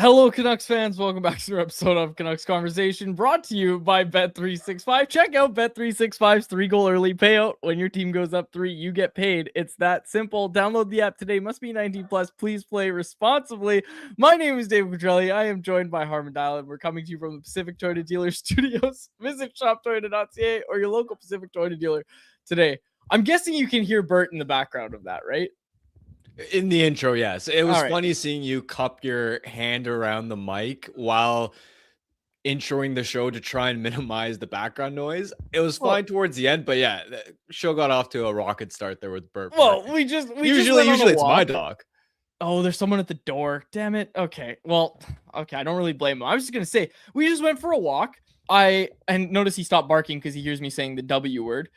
Hello, Canucks fans. Welcome back to another episode of Canucks Conversation, brought to you by Bet365. Check out Bet365's 3-goal early payout. When your team goes up 3, you get paid. It's that simple. Download the app today. Must be 19 plus. Please play responsibly. My name is David Quadrelli. I am joined by Harmon Dial, we're coming to you from the Pacific Toyota Dealer Studios. Visit shoptoyota.ca or your local Pacific Toyota dealer today. I'm guessing you can hear Bert in the background of that, right? In the intro, yes. It was right. funny seeing you cup your hand around the mic while introing the show to try and minimize the background noise. It was fine towards the end, but yeah, the show got off to a rocket start there with Bert. Well, usually it's my dog. Oh, there's someone at the door. Damn it. Okay. Well, okay. I don't really blame him. I was just going to say, we just went for a walk. And notice he stopped barking because he hears me saying the W word.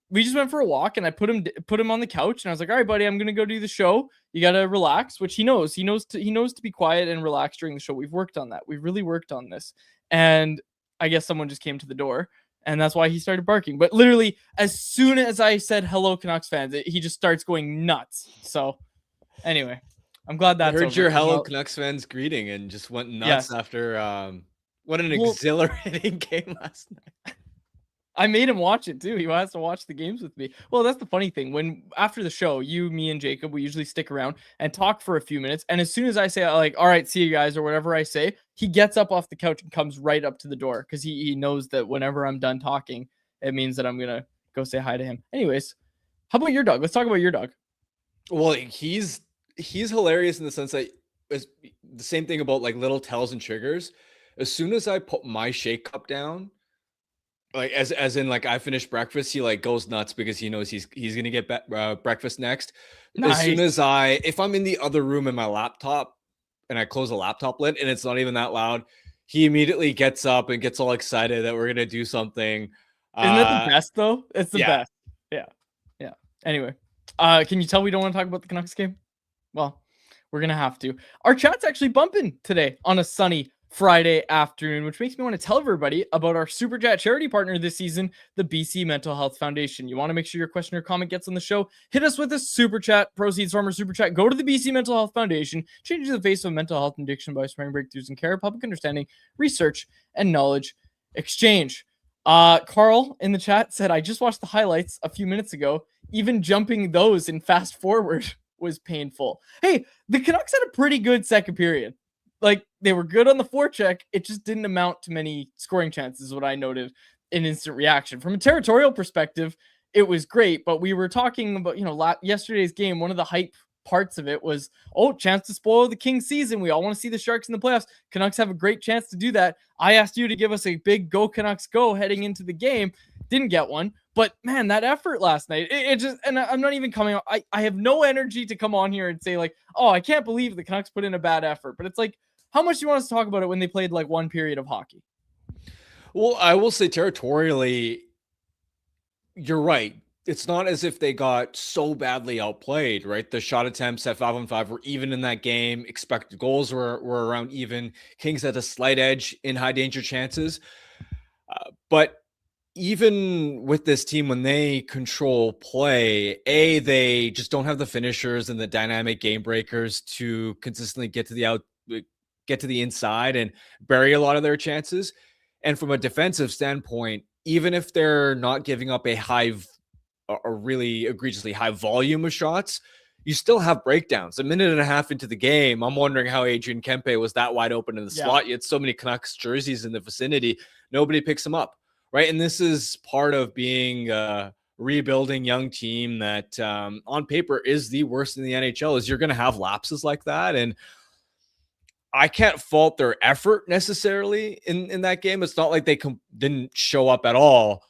We just went for a walk and I put him on the couch and I was like, all right, buddy, I'm going to go do the show. You got to relax, which he knows to be quiet and relax during the show. We've worked on that. We've really worked on this. And I guess someone just came to the door and that's why he started barking. But literally as soon as I said, hello, Canucks fans, he just starts going nuts. So anyway, I'm glad that's I heard over. your hello Canucks fans greeting and just went nuts after what an exhilarating game last night. I made him watch it too. He has to watch the games with me. Well, that's the funny thing. When after the show, you, me, and Jacob, we usually stick around and talk for a few minutes. And as soon as I say like, all right, see you guys, or whatever I say, he gets up off the couch and comes right up to the door because he knows that whenever I'm done talking, it means that I'm gonna go say hi to him. Anyways, how about your dog? Let's talk about your dog. Well, he's hilarious in the sense that it's the same thing about like little tells and triggers. As soon as I put my shake cup down, like as in like I finished breakfast, he like goes nuts because he knows he's gonna get breakfast next. Nice. As soon as if I'm in the other room in my laptop and I close the laptop lid and it's not even that loud, he immediately gets up and gets all excited that we're gonna do something. Isn't that the best though? It's the best. Yeah. Anyway, can you tell we don't want to talk about the Canucks game? Well, we're gonna have to. Our chat's actually bumping today on a sunny Friday afternoon, which makes me want to tell everybody about our Super Chat charity partner this season, the BC Mental Health Foundation. You want to make sure your question or comment gets on the show? Hit us with a Super Chat. Proceeds from our Super Chat go to the BC Mental Health Foundation, changing the face of mental health and addiction by spreading breakthroughs in care, public understanding, research, and knowledge exchange. Carl in the chat said, I just watched the highlights a few minutes ago. Even jumping those in fast forward was painful. Hey, the Canucks had a pretty good second period. Like, they were good on the forecheck. It just didn't amount to many scoring chances, is what I noted in instant reaction. From a territorial perspective, it was great, but we were talking about, yesterday's game, one of the hype parts of it was, chance to spoil the Kings season. We all want to see the Sharks in the playoffs. Canucks have a great chance to do that. I asked you to give us a big go Canucks go heading into the game. Didn't get one. But man, that effort last night, it just, and I'm not even coming on. I have no energy to come on here and say like, I can't believe the Canucks put in a bad effort. But it's like, how much do you want us to talk about it when they played like one period of hockey? Well, I will say territorially, you're right. It's not as if they got so badly outplayed, right? The shot attempts at 5-on-5 were even in that game. Expected goals were around even. Kings had a slight edge in high danger chances. But even with this team, when they control play, they just don't have the finishers and the dynamic game breakers to consistently get to the inside and bury a lot of their chances. And from a defensive standpoint, even if they're not giving up a really egregiously high volume of shots, you still have breakdowns. A minute and a half into the game, I'm wondering how Adrian Kempe was that wide open in the slot. You had so many Canucks jerseys in the vicinity. Nobody picks him up, right? And this is part of being a rebuilding young team that on paper is the worst in the NHL, is you're going to have lapses like that. And I can't fault their effort necessarily in that game. It's not like they didn't show up at all,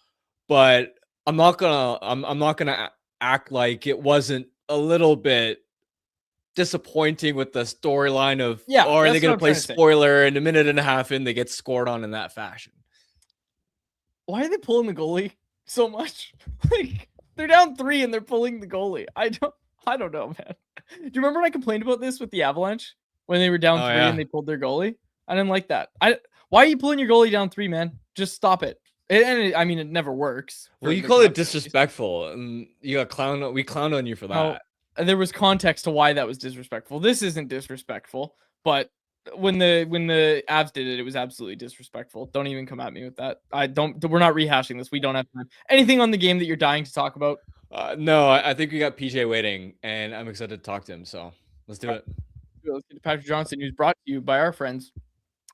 but I'm not gonna act like it wasn't a little bit disappointing with the storyline of, are they going to play spoiler and a minute and a half in, they get scored on in that fashion. Why are they pulling the goalie so much? Like, they're down 3 and they're pulling the goalie. I don't know, man. Do you remember when I complained about this with the Avalanche? When they were down 3 and they pulled their goalie? I didn't like that. Why are you pulling your goalie down 3, man? Just stop it. It never works. Well, you call it disrespectful, and we clowned on you for that. There was context to why that was disrespectful. This isn't disrespectful, but when the Avs did it, it was absolutely disrespectful. Don't even come at me with that. We're not rehashing this. We don't have time. Anything on the game that you're dying to talk about? No, I think we got PJ waiting, and I'm excited to talk to him. So let's do it. Let's get to Patrick Johnston, who's brought to you by our friends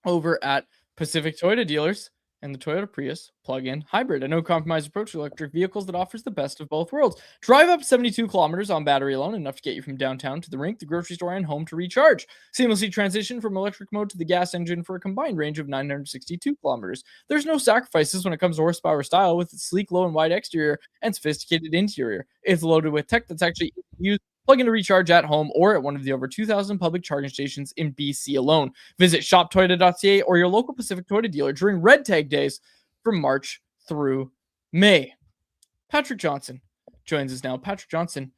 over at Pacific Toyota Dealers and the Toyota Prius plug-in hybrid, a no-compromise approach to electric vehicles that offers the best of both worlds. Drive up 72 kilometers on battery alone, enough to get you from downtown to the rink, the grocery store, and home to recharge. Seamlessly transition from electric mode to the gas engine for a combined range of 962 kilometers. There's no sacrifices when it comes to horsepower style with its sleek, low, and wide exterior and sophisticated interior. It's loaded with tech that's actually used. Plug in to recharge at home or at one of the over 2,000 public charging stations in BC alone. Visit shoptoyota.ca or your local Pacific Toyota dealer during Red Tag Days from March through May. Patrick Johnston joins us now. Patrick Johnston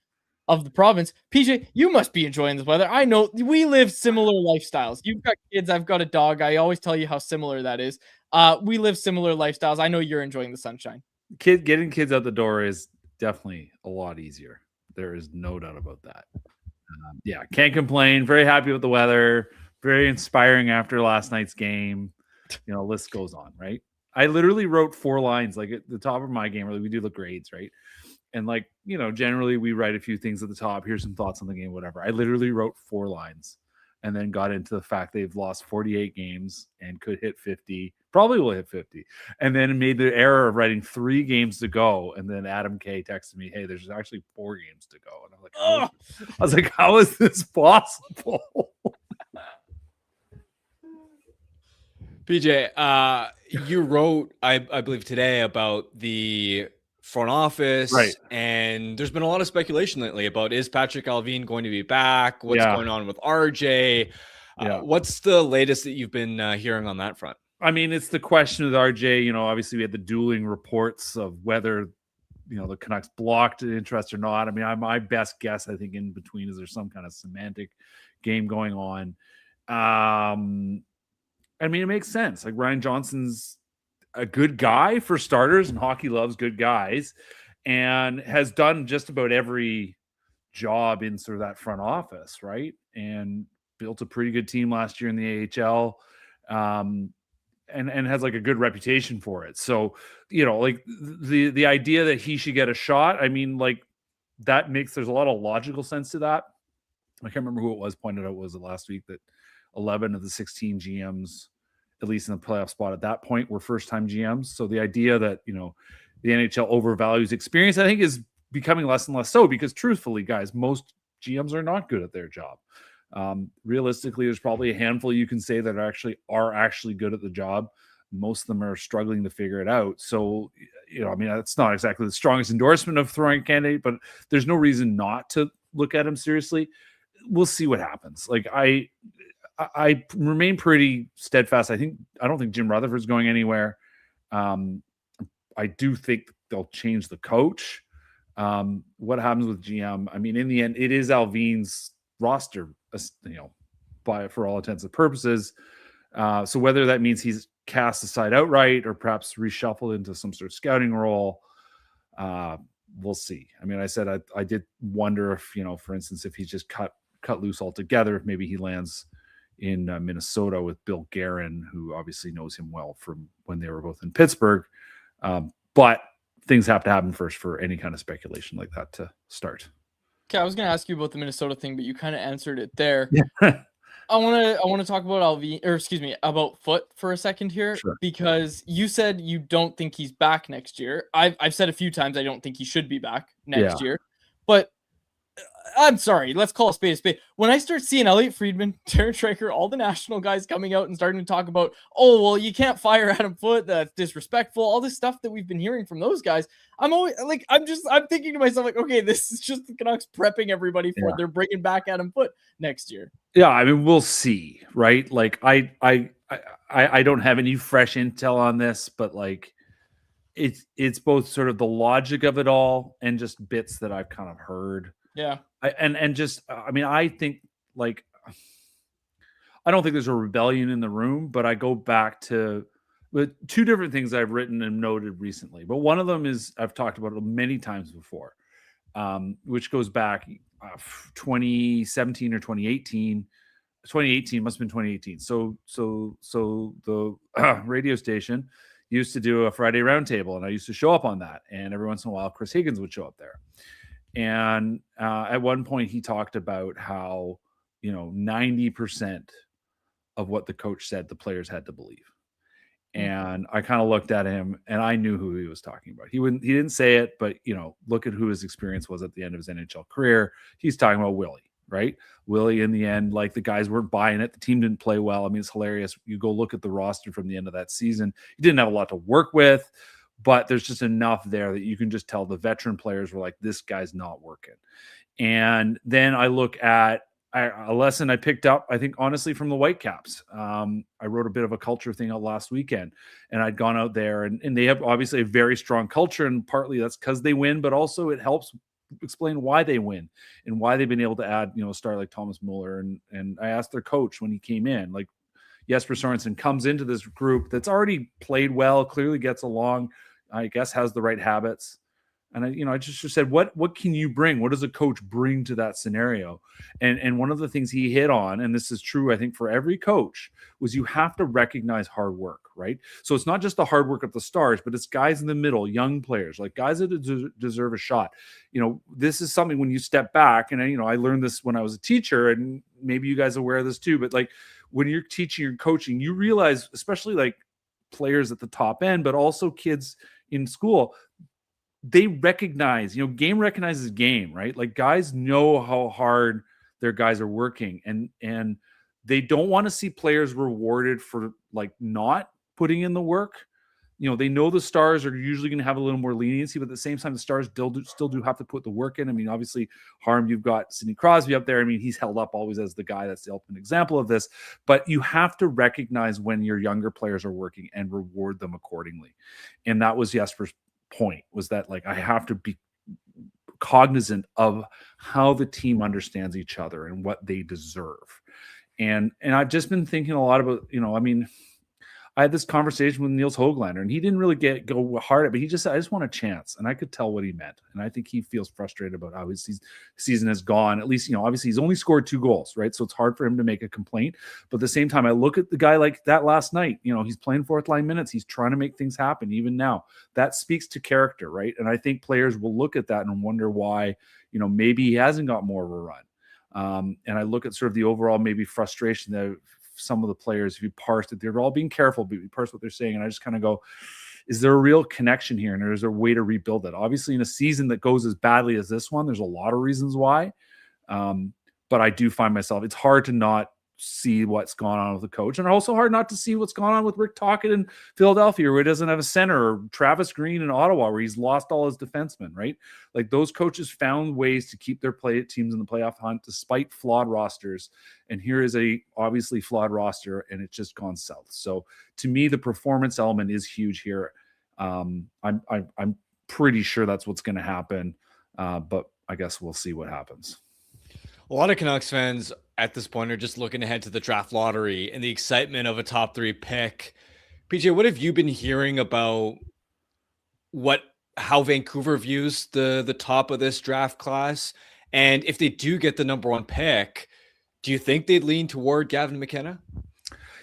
of the province. PJ, you must be enjoying this weather. I know we live similar lifestyles. You've got kids. I've got a dog. I always tell you how similar that is. We live similar lifestyles. I know you're enjoying the sunshine. Getting kids out the door is definitely a lot easier. There is no doubt about that. Yeah, can't complain. Very happy with the weather. Very inspiring after last night's game. List goes on, right? I literally wrote 4 lines, like at the top of my game. We do the grades, right? And generally we write a few things at the top. Here's some thoughts on the game, whatever. I literally wrote 4 lines and then got into the fact they've lost 48 games and could hit 50. Probably will hit 50. And then made the error of writing 3 games to go. And then Adam K texted me, hey, there's actually 4 games to go. And I was like, how is this possible? PJ, you wrote, I believe today, about the front office, right? And there's been a lot of speculation lately about, is Patrick Allvin going to be back? What's going on with RJ? What's the latest that you've been hearing on that front? I mean, it's the question with RJ. Obviously we had the dueling reports of whether the Canucks blocked interest or not. I mean, my best guess, I think, in between is there's some kind of semantic game going on. I mean, it makes sense. Like, Ryan Johnson's a good guy for starters, and hockey loves good guys, and has done just about every job in sort of that front office, right? And built a pretty good team last year in the AHL, and has like a good reputation for it. So, the idea that he should get a shot, I mean, like, there's a lot of logical sense to that. I can't remember who it was pointed out, was it last week, that 11 of the 16 GMs, at least in the playoff spot at that point, were first-time GMs. So the idea that, the NHL overvalues experience, I think, is becoming less and less so, because truthfully, guys, most GMs are not good at their job. Realistically, there's probably a handful you can say that are actually good at the job. Most of them are struggling to figure it out. So, I mean, that's not exactly the strongest endorsement of throwing a candidate, but there's no reason not to look at him seriously. We'll see what happens. Like, I remain pretty steadfast. I don't think Jim Rutherford's going anywhere. I do think they'll change the coach. What happens with GM? I mean, in the end, it is Allvin's roster, for all intents and purposes. So whether that means he's cast aside outright or perhaps reshuffled into some sort of scouting role, we'll see. I mean, I said I did wonder if, for instance, if he's just cut loose altogether, if maybe he lands in Minnesota with Bill Guerin, who obviously knows him well from when they were both in Pittsburgh. But things have to happen first for any kind of speculation like that to start. Okay, I was going to ask you about the Minnesota thing, but you kind of answered it there. Yeah. I want to talk about about Foote for a second here, sure. Because you said you don't think he's back next year. I've said a few times I don't think he should be back next year, but I'm sorry, let's call a spade a spade. When I start seeing Elliot Friedman, Darren Schreiker, all the national guys coming out and starting to talk about, oh, well, you can't fire Adam Foote, that's disrespectful, all this stuff that we've been hearing from those guys, I'm always like, I'm thinking to myself, like, okay, this is just the Canucks prepping everybody for it. They're bringing back Adam Foote next year. Yeah, I mean, we'll see, right? Like, I don't have any fresh intel on this, but like, it's both sort of the logic of it all and just bits that I've kind of heard. Yeah. I think, like, I don't think there's a rebellion in the room, but I go back to 2 different things I've written and noted recently. But one of them is, I've talked about it many times before, which goes back 2017 or 2018. 2018 must have been 2018. So the radio station used to do a Friday roundtable, and I used to show up on that. And every once in a while, Chris Higgins would show up there. And at one point, he talked about how 90% of what the coach said, the players had to believe. And I kind of looked at him, and I knew who he was talking about. He didn't say it, but look at who his experience was at the end of his NHL career. He's talking about Willie, right? Willie, in the end, like, the guys weren't buying it. The team didn't play well. I mean, it's hilarious. You go look at the roster from the end of that season. He didn't have a lot to work with, but there's just enough there that you can just tell the veteran players were like, this guy's not working. And then I look at a lesson I picked up, I think, honestly, from the Whitecaps. I wrote a bit of a culture thing out last weekend, and I'd gone out there, and they have obviously a very strong culture, and partly that's because they win, but also it helps explain why they win and why they've been able to add, a star like Thomas Muller. And I asked their coach when he came in, like, Jesper Sorensen comes into this group that's already played well, clearly gets along, I guess has the right habits. And I just said, what can you bring? What does a coach bring to that scenario? And one of the things he hit on, and this is true, I think, for every coach, was you have to recognize hard work, right? So it's not just the hard work of the stars, but it's guys in the middle, young players, like guys that deserve a shot. This is something when you step back, and I learned this when I was a teacher, and maybe you guys are aware of this too, but like when you're teaching and coaching, you realize, especially like players at the top end, but also kids in school, they recognize, game recognizes game, right? Like, guys know how hard their guys are working, and they don't want to see players rewarded for like not putting in the work. They know the stars are usually going to have a little more leniency, but at the same time, the stars still do have to put the work in. I mean, obviously, Harm, you've got Sidney Crosby up there. I mean, he's held up always as the guy that's the ultimate example of this, but you have to recognize when your younger players are working and reward them accordingly. And that was Jesper's point, was that, like, I have to be cognizant of how the team understands each other and what they deserve. And I've just been thinking a lot about, I had this conversation with Niels Höglander, and he didn't really go hard at it, but he just said, I just want a chance. And I could tell what he meant. And I think he feels frustrated about how his season has gone. At least, obviously he's only scored 2 goals, right? So it's hard for him to make a complaint. But at the same time, I look at the guy like that last night, he's playing fourth line minutes. He's trying to make things happen even now. That speaks to character, right? And I think players will look at that and wonder why, maybe he hasn't got more of a run. And I look at sort of the overall maybe frustration that some of the players, if you parse it, they're all being careful, but you parse what they're saying. And I just kind of go, is there a real connection here? And is there a way to rebuild it? Obviously, in a season that goes as badly as this one, there's a lot of reasons why. But I do find myself, it's hard to not see what's gone on with the coach, and also hard not to see what's gone on with Rick Tocchet in Philadelphia, where he doesn't have a center, or Travis Green in Ottawa, where he's lost all his defensemen, right? Like, those coaches found ways to keep their teams in the playoff hunt despite flawed rosters. And here is a obviously flawed roster, and it's just gone south. So to me, the performance element is huge here. I'm pretty sure that's what's going to happen, but I guess we'll see what happens. A lot of Canucks fans at this point are just looking ahead to the draft lottery and the excitement of a top 3 pick. PJ, what have you been hearing about how Vancouver views the top of this draft class? And if they do get the number 1 pick, do you think they'd lean toward Gavin McKenna?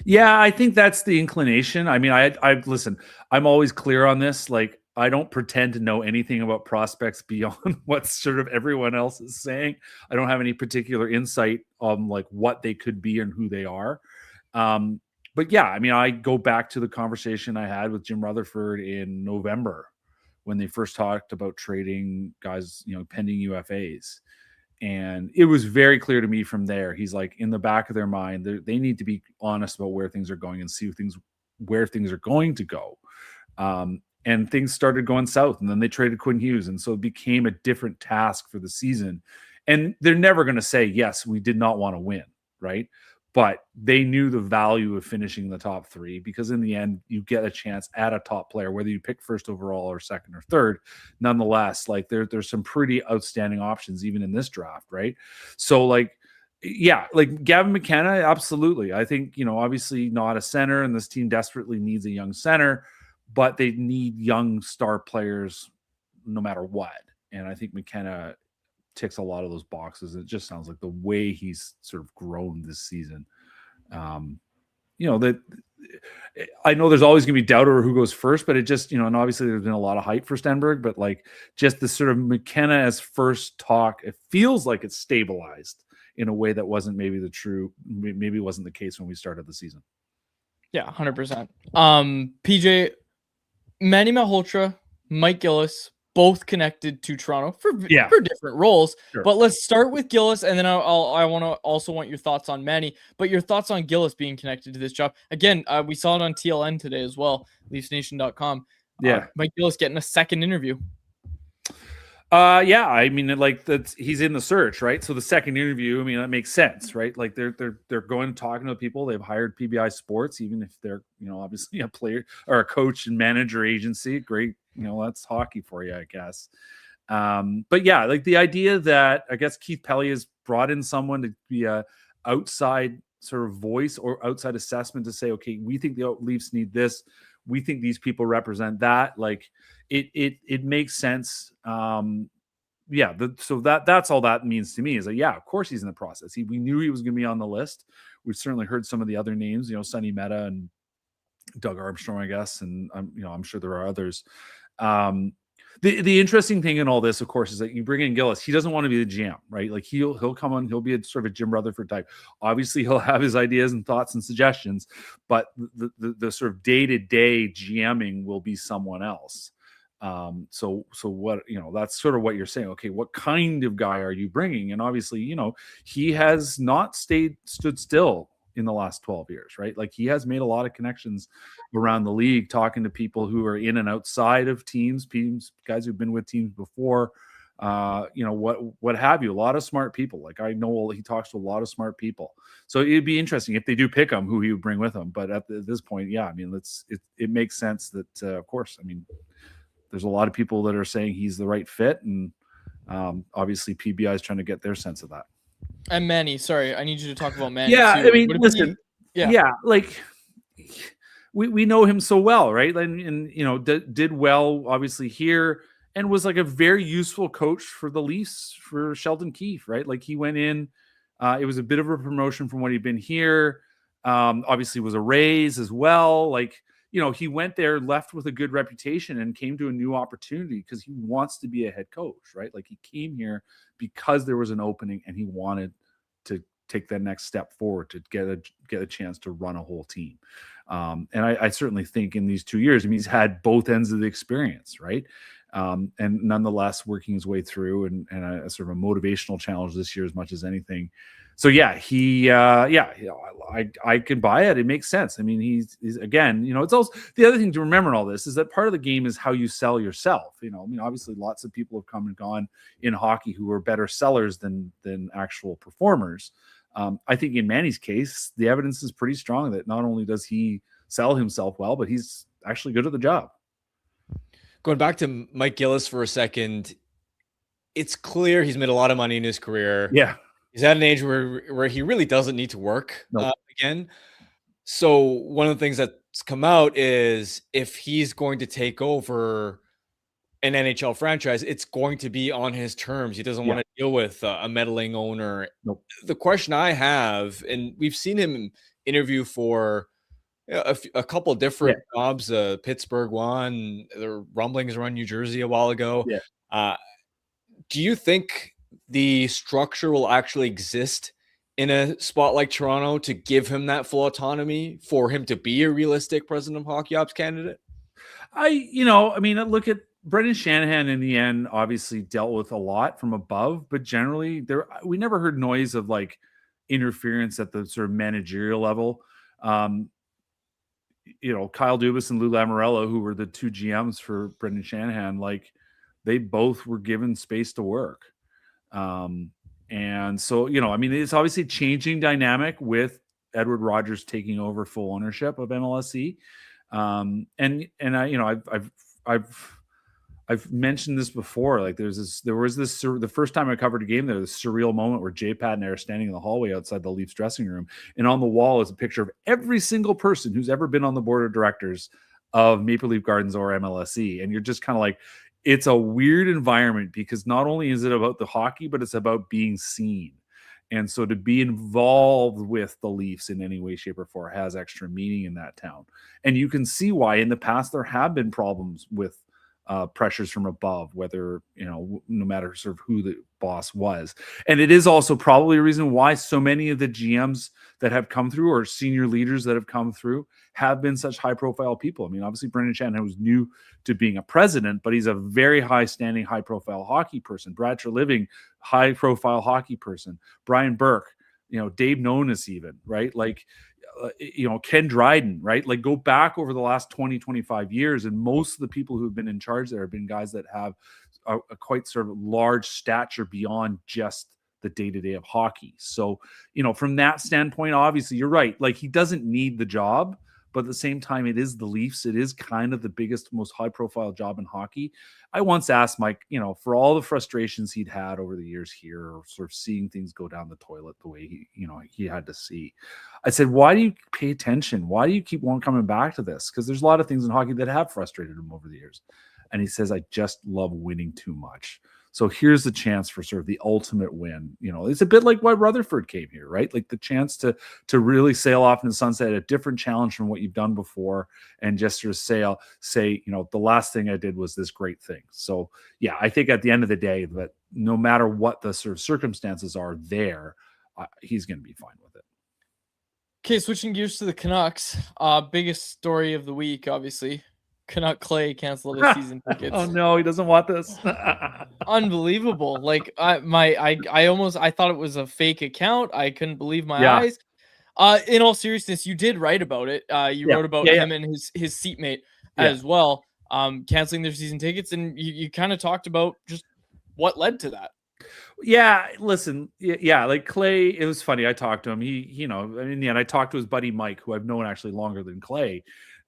Yeah, I think that's the inclination. I mean, I listen, I'm always clear on this. Like, I don't pretend to know anything about prospects beyond what sort of everyone else is saying. I don't have any particular insight on like what they could be and who they are. But yeah, I mean, I go back to the conversation I had with Jim Rutherford in November when they first talked about trading guys, pending UFAs. And it was very clear to me from there. He's like, in the back of their mind, they need to be honest about where things are going and see where things are going to go. And things started going south, and then they traded Quinn Hughes. And so it became a different task for the season. And they're never going to say, yes, we did not want to win, right? But they knew the value of finishing in the top 3, because in the end, you get a chance at a top player, whether you pick first overall or second or third. Nonetheless, like there's some pretty outstanding options even in this draft, right? So like, yeah, like Gavin McKenna, absolutely. I think, obviously not a center, and this team desperately needs a young center, but they need young star players no matter what. And I think McKenna ticks a lot of those boxes. It just sounds like the way he's sort of grown this season. That I know there's always going to be doubt over who goes first, but it just, and obviously there's been a lot of hype for Stenberg, but like just the sort of McKenna as first talk, it feels like it's stabilized in a way that wasn't maybe wasn't the case when we started the season. Yeah, 100%. PJ, Manny Malhotra, Mike Gillis, both connected to Toronto for different roles. Sure. But let's start with Gillis, and then I want your thoughts on Manny, but your thoughts on Gillis being connected to this job. Again, we saw it on TLN today as well, LeafsNation.com. Mike Gillis getting a second interview. I mean, like he's in the search, right? So the second interview, I mean, that makes sense, right? Like they're going talking to people. They've hired PBI Sports, even if they're, obviously a player or a coach and manager agency. Great, that's hockey for you, I guess. But yeah, like the idea that I guess Keith Pelly has brought in someone to be a outside sort of voice or outside assessment to say, okay, we think the Leafs need this. We think these people represent that. Like it makes sense. So that's all that means to me is that, of course he's in the process. We knew he was going to be on the list. We've certainly heard some of the other names, Sonny Mehta and Doug Armstrong, I guess. And I'm sure there are others. The interesting thing in all this, of course, is that you bring in Gillis. He doesn't want to be the GM, right? Like he'll come on, he'll be a sort of a Jim Rutherford type. Obviously, he'll have his ideas and thoughts and suggestions, but the sort of day-to-day GMing will be someone else. So what, that's sort of what you're saying. Okay, what kind of guy are you bringing? And obviously, he has not stood still in the last 12 years, right? Like he has made a lot of connections around the league, talking to people who are in and outside of teams, guys who've been with teams before, what have you. A lot of smart people. Like I know he talks to a lot of smart people. So it'd be interesting if they do pick him, who he would bring with him. But at this point, I mean, it makes sense that, of course, I mean, there's a lot of people that are saying he's the right fit. And obviously PBI is trying to get their sense of that. And Manny, sorry, I need you to talk about Manny. Yeah, too. I mean, listen, like we know him so well, right? And did well, obviously here, and was like a very useful coach for the Leafs for Sheldon Keefe, right? Like he went in, it was a bit of a promotion from what he'd been here. Obviously, was a raise as well. Like he went there, left with a good reputation, and came to a new opportunity because he wants to be a head coach, right? Like he came here because there was an opening and he wanted to take that next step forward to get a chance to run a whole team. And I certainly think in these 2 years, I mean, he's had both ends of the experience, right? And nonetheless, working his way through and a sort of a motivational challenge this year as much as anything. So I can buy it. It makes sense. I mean, he's again, it's also the other thing to remember in all this is that part of the game is how you sell yourself. I mean, obviously lots of people have come and gone in hockey who are better sellers than actual performers. I think in Manny's case, the evidence is pretty strong that not only does he sell himself well, but he's actually good at the job. Going back to Mike Gillis for a second, it's clear he's made a lot of money in his career. Yeah. He's at an age where he really doesn't need to work again. So one of the things that's come out is if he's going to take over an NHL franchise, it's going to be on his terms. He doesn't want to deal with a meddling owner. Nope. The question I have, and we've seen him interview for a couple of different jobs, Pittsburgh one, the rumblings around New Jersey a while ago. Yeah. Do you think the structure will actually exist in a spot like Toronto to give him that full autonomy for him to be a realistic president of hockey ops candidate? I mean, look at Brendan Shanahan in the end, obviously dealt with a lot from above, but generally we never heard noise of like interference at the sort of managerial level. Kyle Dubas and Lou Lamoriello, who were the two GMs for Brendan Shanahan, like they both were given space to work. And so, I mean, it's obviously changing dynamic with Edward Rogers taking over full ownership of MLSE. I've mentioned this before. Like there was this the first time I covered a game there, this surreal moment where Jay Pat and I are standing in the hallway outside the Leafs dressing room, and on the wall is a picture of every single person who's ever been on the board of directors of Maple Leaf Gardens or MLSE. And you're just kind of like, it's a weird environment because not only is it about the hockey, but it's about being seen. And so to be involved with the Leafs in any way, shape, or form has extra meaning in that town. And you can see why in the past there have been problems with pressures from above, whether, no matter sort of who the boss was. And it is also probably a reason why so many of the GMs that have come through, or senior leaders that have come through, have been such high profile people. I mean, obviously Brendan Shanahan was new to being a president, but he's a very high standing, high profile hockey person. Brad Treliving, high profile hockey person. Brian Burke, Dave Nonis even, right? Like, Ken Dryden, right? Like, go back over the last 20, 25 years, and most of the people who have been in charge there have been guys that have a quite sort of large stature beyond just the day-to-day of hockey. So, from that standpoint, obviously you're right. Like, he doesn't need the job, but at the same time, it is the Leafs. It is kind of the biggest, most high-profile job in hockey. I once asked Mike, for all the frustrations he'd had over the years here, or sort of seeing things go down the toilet the way he had to see, I said, why do you pay attention? Why do you keep on coming back to this? Because there's a lot of things in hockey that have frustrated him over the years. And he says, I just love winning too much. So here's the chance for sort of the ultimate win. It's a bit like why Rutherford came here, right? Like the chance to really sail off in the sunset, a different challenge from what you've done before, and just sort of say, the last thing I did was this great thing. So yeah, I think at the end of the day, that no matter what the sort of circumstances are there, he's going to be fine with it. Okay, switching gears to the Canucks. Biggest story of the week, obviously. Canuck Clay canceled his season tickets. Oh no, he doesn't want this. Unbelievable. Like I thought it was a fake account. I couldn't believe my eyes. In all seriousness, you did write about it. You wrote about him and his seatmate as well, canceling their season tickets, and you kind of talked about just what led to that. Yeah, listen, like Clay, it was funny. I talked to him. He, in the end, I talked to his buddy Mike, who I've known actually longer than Clay.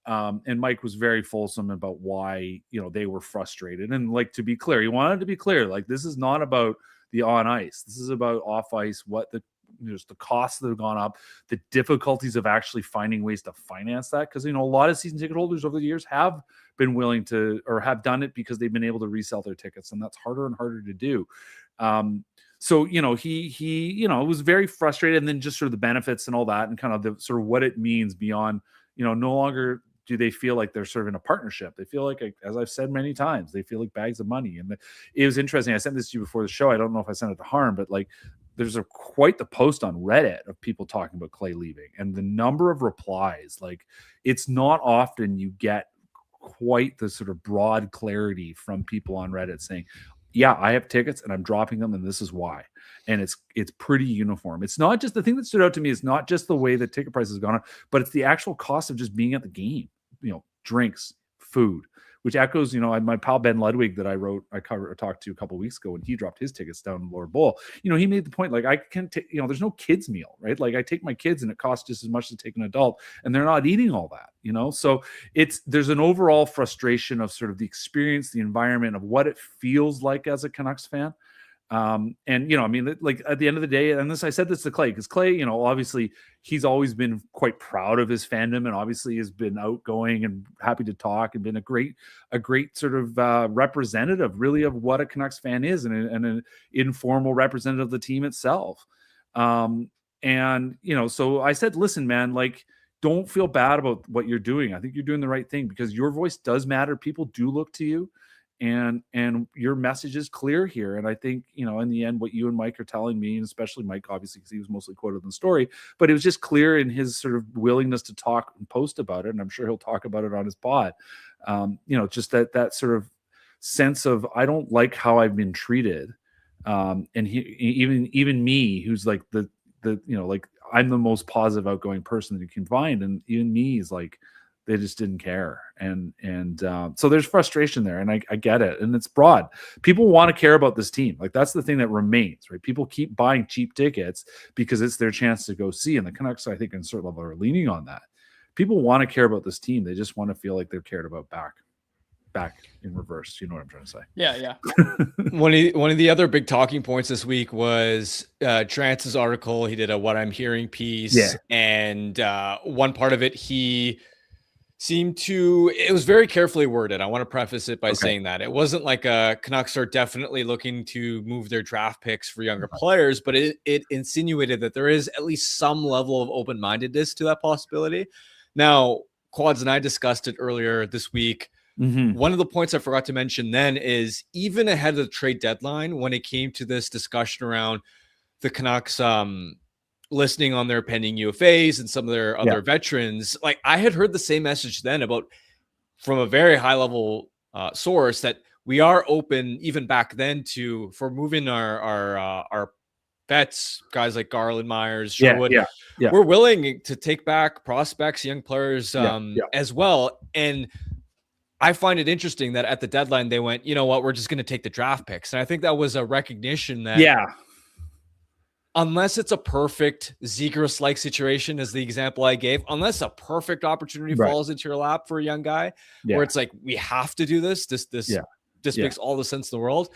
And Mike was very fulsome about why, they were frustrated. And like, to be clear, he wanted to be clear, like, this is not about the on ice. This is about off ice, what the costs that have gone up, the difficulties of actually finding ways to finance that. Because, a lot of season ticket holders over the years have been willing to, or have done it because they've been able to resell their tickets. And that's harder and harder to do. So, he was very frustrated, and then just sort of the benefits and all that, and kind of the sort of what it means beyond, no longer do they feel like they're sort of in a partnership. They feel like, as I've said many times, they feel like bags of money. And it was interesting. I sent this to you before the show. I don't know if I sent it to Harm, but like, there's quite the post on Reddit of people talking about Clay leaving, and the number of replies, like, it's not often you get quite the sort of broad clarity from people on Reddit saying, yeah, I have tickets and I'm dropping them, and this is why. And it's pretty uniform. It's not just, the thing that stood out to me is not just the way the ticket price has gone up, but it's the actual cost of just being at the game, drinks, food, which echoes, my pal Ben Ludwig that I talked to a couple of weeks ago when he dropped his tickets down in Lower Bowl. He made the point, like, I can take, there's no kids meal, right? Like, I take my kids and it costs just as much to take an adult, and they're not eating all that, so there's an overall frustration of sort of the experience, the environment of what it feels like as a Canucks fan. And, like, at the end of the day, and I said this to Clay, because Clay, obviously he's always been quite proud of his fandom, and obviously has been outgoing and happy to talk, and been a great sort of representative really of what a Canucks fan is, and an informal representative of the team itself. And, so I said, listen, man, like, don't feel bad about what you're doing. I think you're doing the right thing, because your voice does matter. People do look to you. And your message is clear here. And I think, in the end, what you and Mike are telling me, and especially Mike, obviously, because he was mostly quoted in the story, but it was just clear in his sort of willingness to talk and post about it. And I'm sure he'll talk about it on his pod. Just that sort of sense of, I don't like how I've been treated. And even me, who's like like, I'm the most positive, outgoing person that you can find. And even me is like, they just didn't care. And so there's frustration there, and I get it. And it's broad. People want to care about this team. Like, that's the thing that remains, right? People keep buying cheap tickets because it's their chance to go see. And the Canucks, I think, in a certain level, are leaning on that. People want to care about this team. They just want to feel like they're cared about back in reverse. You know what I'm trying to say? Yeah. One of the other big talking points this week was Trance's article. He did a What I'm Hearing piece. Yeah. And one part of it, he it was very carefully worded. I want to preface it by saying that it wasn't like Canucks are definitely looking to move their draft picks for younger players, but it insinuated that there is at least some level of open-mindedness to that possibility. Now, Quads and I discussed it earlier this week. One of the points I forgot to mention then is even ahead of the trade deadline, when it came to this discussion around the Canucks listening on their pending UFAs and some of their other veterans, like I had heard the same message then from a very high level source that we are open even back then for moving our vets, guys like Garland, Myers, Sherwood. We're willing to take back prospects, young players as well. And I find it interesting that at the deadline they went, you know what, we're just going to take the draft picks. And I think that was a recognition that unless it's a perfect Zegras-like situation, as the example I gave, unless a perfect opportunity falls into your lap for a young guy, where it's like, we have to do this. This makes all the sense in the world.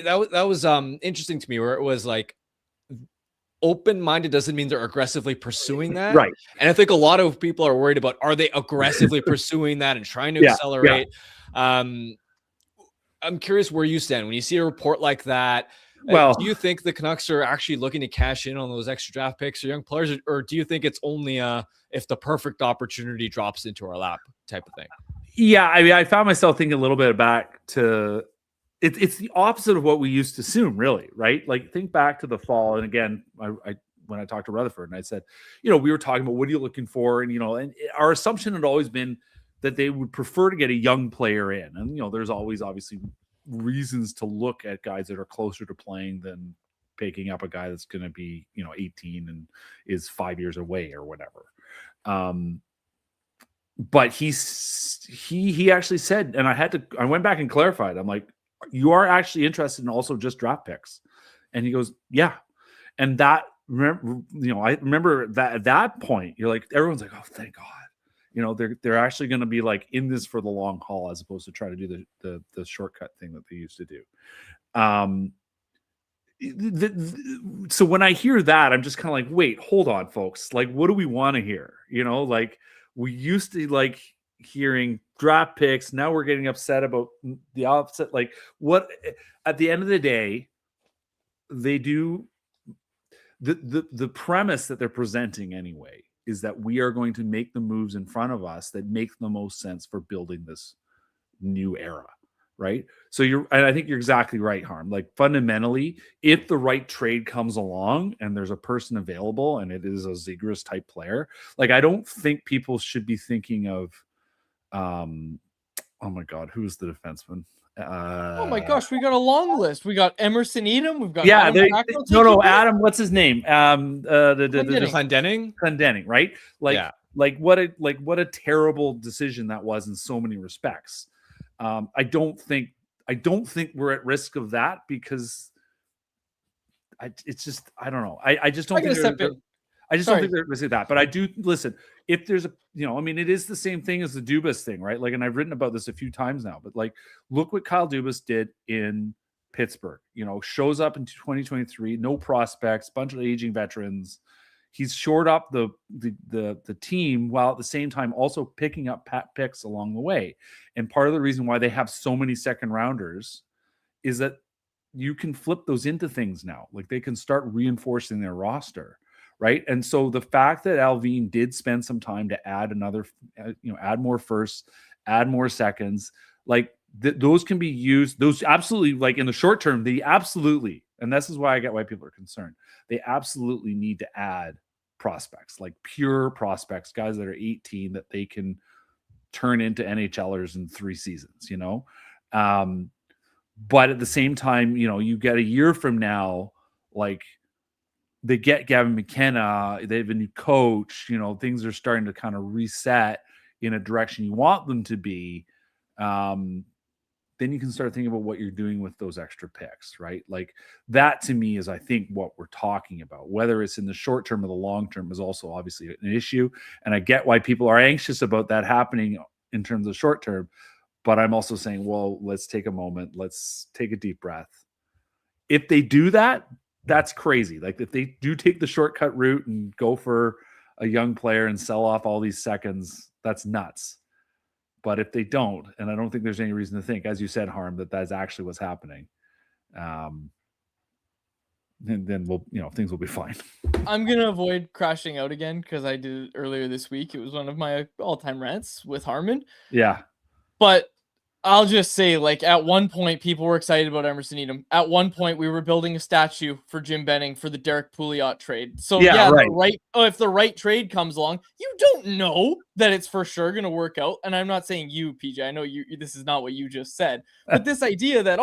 That was interesting to me, where it was like, open-minded doesn't mean they're aggressively pursuing that. Right. And I think a lot of people are worried about, are they aggressively pursuing that and trying to accelerate? I'm curious where you stand when you see a report like that. Well, do you think the Canucks are actually looking to cash in on those extra draft picks or young players, or do you think it's only if the perfect opportunity drops into our lap type of thing? Yeah, I mean, I found myself thinking a little bit back to it's the opposite of what we used to assume, really, right? Like, think back to the fall, and again, I when I talked to Rutherford, and I said, we were talking about what are you looking for, and and our assumption had always been that they would prefer to get a young player in, and there's always obviously reasons to look at guys that are closer to playing than picking up a guy that's going to be 18 and is 5 years away or whatever. But he actually said, and I went back and clarified, I'm like, you are actually interested in also just draft picks? And he goes, yeah. And that, I remember that at that point, you're like, everyone's like, oh, thank God. They're actually going to be like in this for the long haul, as opposed to try to do the shortcut thing that they used to do. So when I hear that, I'm just kind of like, wait, hold on, folks. Like, what do we want to hear? Like, we used to like hearing draft picks. Now we're getting upset about the opposite. Like, what at the end of the day, they do the premise that they're presenting anyway is that we are going to make the moves in front of us that make the most sense for building this new era, right? So and I think you're exactly right, Harm. Like, fundamentally, if the right trade comes along and there's a person available and it is a Zegras type player, like, I don't think people should be thinking of, oh my God, who's the defenseman? Oh my gosh, we got a long list. We got Emerson Edom. We've got Adam. What's his name? Clendening, right? Like what a terrible decision that was in so many respects. I don't think we're at risk of that, because I don't know. I just don't think they're risking that. But I do listen. If there's it is the same thing as the Dubas thing, right? Like, and I've written about this a few times now, but like, look what Kyle Dubas did in Pittsburgh. Shows up in 2023, no prospects, bunch of aging veterans. He's shored up the team while at the same time also picking up picks along the way. And part of the reason why they have so many second rounders is that you can flip those into things now. Like, they can start reinforcing their roster. Right. And so the fact that Alvin did spend some time to add add more firsts, add more seconds, like those can be used. Those absolutely, like, in the short term, they absolutely, and this is why I get why people are concerned. They absolutely need to add prospects, like pure prospects, guys that are 18 that they can turn into NHLers in 3 seasons, But at the same time, you get a year from now, like, they get Gavin McKenna, they have a new coach, things are starting to kind of reset in a direction you want them to be. Then you can start thinking about what you're doing with those extra picks, right? Like, that to me is, I think, what we're talking about. Whether it's in the short term or the long term is also obviously an issue. And I get why people are anxious about that happening in terms of short term. But I'm also saying, well, let's take a moment. Let's take a deep breath. If they do that, that's crazy. Like, if they do take the shortcut route and go for a young player and sell off all these seconds, That's nuts. But if they don't, and I don't think there's any reason to think, as you said, Harm, that that's actually what's happening, then we'll, things will be fine. I'm gonna avoid crashing out again because I did it earlier this week. It was one of my all-time rants with Harmon. Yeah. But I'll just say, like, at one point, people were excited about Emerson Edom. At one point, we were building a statue for Jim Benning for the Derek Pouliot trade. So, right. If the right trade comes along, you don't know that it's for sure going to work out. And I'm not saying you, PJ. I know this is not what you just said. But this idea that,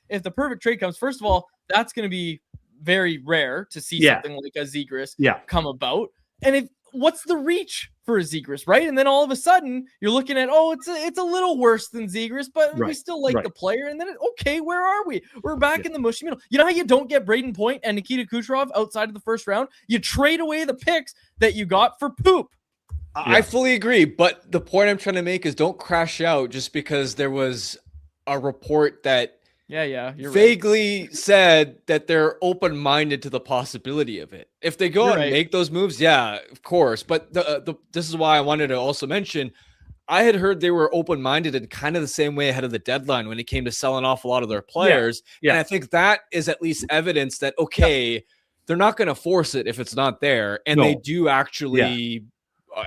if the perfect trade comes, first of all, that's going to be very rare to see something like a Zegras come about. And what's the reach for a Zegras, right? And then all of a sudden you're looking at, it's a little worse than Zegras, but we still like the player. And then, where are we? We're back in the mushy middle. You know how you don't get Braden Point and Nikita Kucherov outside of the first round? You trade away the picks that you got for poop. I fully agree, but the point I'm trying to make is don't crash out just because there was a report that you're vaguely said that they're open-minded to the possibility of it. If they go out and make those moves, of course. But this is why I wanted to also mention, I had heard they were open-minded in kind of the same way ahead of the deadline when it came to selling off a lot of their players. And I think that is at least evidence that, they're not going to force it if it's not there. And they do actually,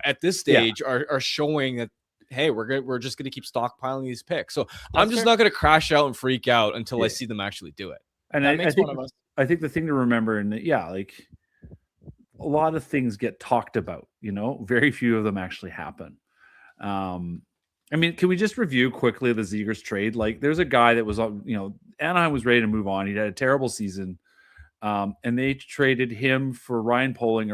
at this stage, are showing that, hey, we're just gonna keep stockpiling these picks. So I'm just not gonna crash out and freak out until I see them actually do it. And I think the thing to remember, and like a lot of things get talked about, very few of them actually happen. I mean, can we just review quickly the Zegras trade? Like, there's a guy that was, Anaheim was ready to move on. He had a terrible season, and they traded him for Ryan Poehling,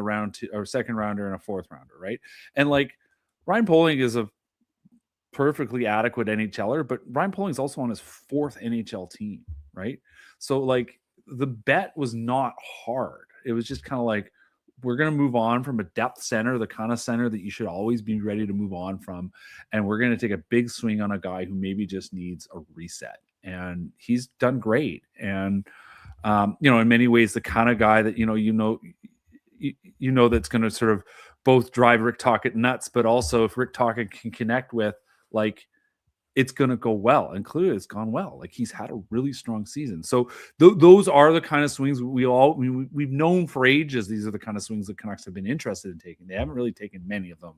a second rounder and a fourth rounder, right? And like Ryan Poehling is a perfectly adequate NHLer, but Ryan Poehling is also on his fourth NHL team, right? So like the bet was not hard. It was just kind of like, we're going to move on from a depth center, the kind of center that you should always be ready to move on from. And we're going to take a big swing on a guy who maybe just needs a reset. And he's done great. And, in many ways, the kind of guy that, that's going to sort of both drive Rick Tocchet nuts, but also if Rick Tocchet can connect with, like, it's going to go well. And clearly it's gone well. Like, he's had a really strong season. So those are the kind of swings we've known for ages. These are the kind of swings the Canucks have been interested in taking. They haven't really taken many of them,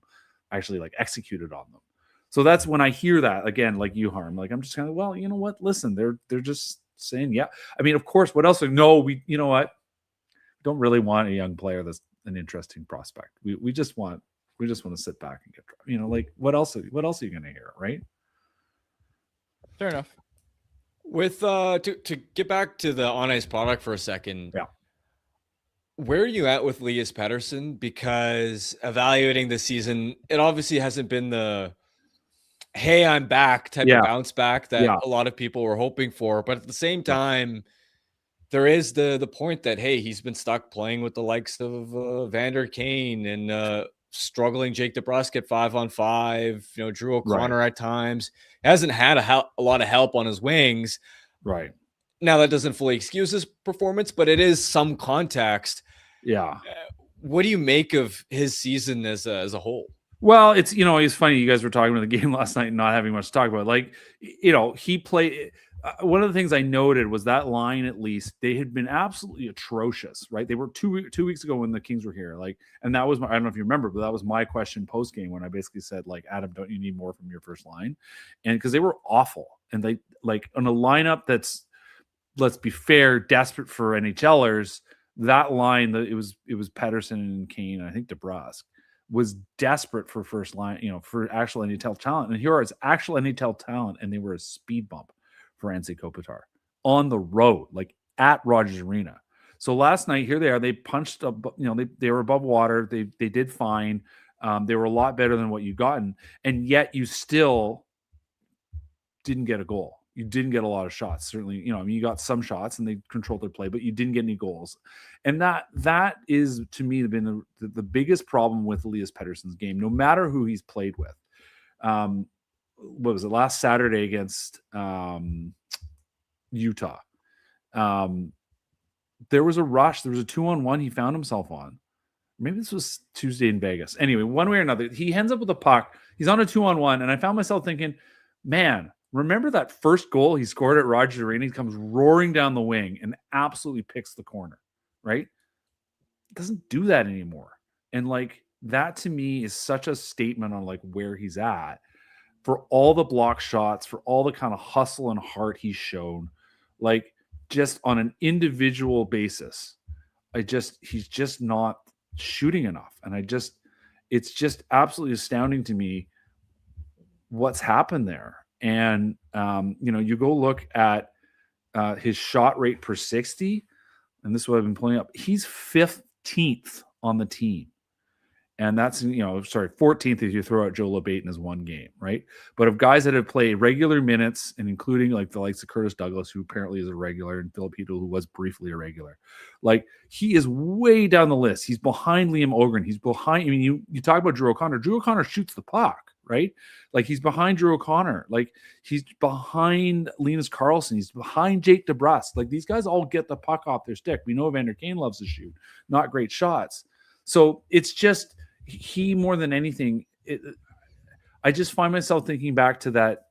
actually, like, executed on them. So that's when I hear that, again, like you, Harm, like, I'm just kind of, well, you know what? Listen, they're just saying, yeah. I mean, of course, what else? No, you know what? Don't really want a young player that's an interesting prospect. We just want to sit back and get, like, what else are you going to hear, right? Fair enough. With to get back to the on ice product for a second, where are you at with Elias Pettersson? Because evaluating the season, it obviously hasn't been the hey, I'm back type of bounce back that a lot of people were hoping for. But at the same time, there is the point that, hey, he's been stuck playing with the likes of Vander Kane and struggling Jake DeBrusk at 5-on-5, Drew O'Connor at times. Hasn't had a lot of help on his wings. Right. Now, that doesn't fully excuse his performance, but it is some context. Yeah. What do you make of his season as a whole? Well, it's, it's funny. You guys were talking about the game last night and not having much to talk about. Like, he played. One of the things I noted was that line, at least, they had been absolutely atrocious, right? They were two weeks ago when the Kings were here. Like, and that was I don't know if you remember, but that was my question post game when I basically said, like, Adam, don't you need more from your first line? And because they were awful. And they, like, on a lineup that's, let's be fair, desperate for NHLers, that line, it was Pettersson and Kane, and I think DeBrusk, was desperate for first line, for actual NHL talent. And here is actual NHL talent, and they were a speed bump for Anze Kopitar on the road, like at Rogers Arena. So last night, here they are. They punched up, they were above water. They did fine. They were a lot better than what you gotten, and yet you still didn't get a goal. You didn't get a lot of shots. Certainly, you got some shots and they controlled their play, but you didn't get any goals. And that is, to me, been the biggest problem with Elias Pettersson's game, no matter who he's played with. What was it, last Saturday against Utah? There was a rush. There was a 2-on-1 he found himself on. Maybe this was Tuesday in Vegas. Anyway, one way or another, he ends up with a puck. He's on a 2-on-1, and I found myself thinking, man, remember that first goal he scored at Rogers Arena? He comes roaring down the wing and absolutely picks the corner, right? Doesn't do that anymore. And like that to me is such a statement on like where he's at for all the block shots, for all the kind of hustle and heart he's shown, like just on an individual basis. He's just not shooting enough. And it's just absolutely astounding to me what's happened there. And, you go look at his shot rate per 60, and this is what I've been pulling up. He's 15th on the team. And that's, 14th if you throw out Joe LeBate in his one game, right? But of guys that have played regular minutes, and including like the likes of Curtis Douglas, who apparently is a regular, and Filipino, who was briefly a regular, like he is way down the list. He's behind Liam Ogren. He's behind, you talk about Drew O'Connor. Drew O'Connor shoots the puck, right? Like he's behind Drew O'Connor. Like he's behind Linus Karlsson. He's behind Jake DeBrusk. Like these guys all get the puck off their stick. We know Evander Kane loves to shoot, not great shots. So it's just, he more than anything, I just find myself thinking back to that,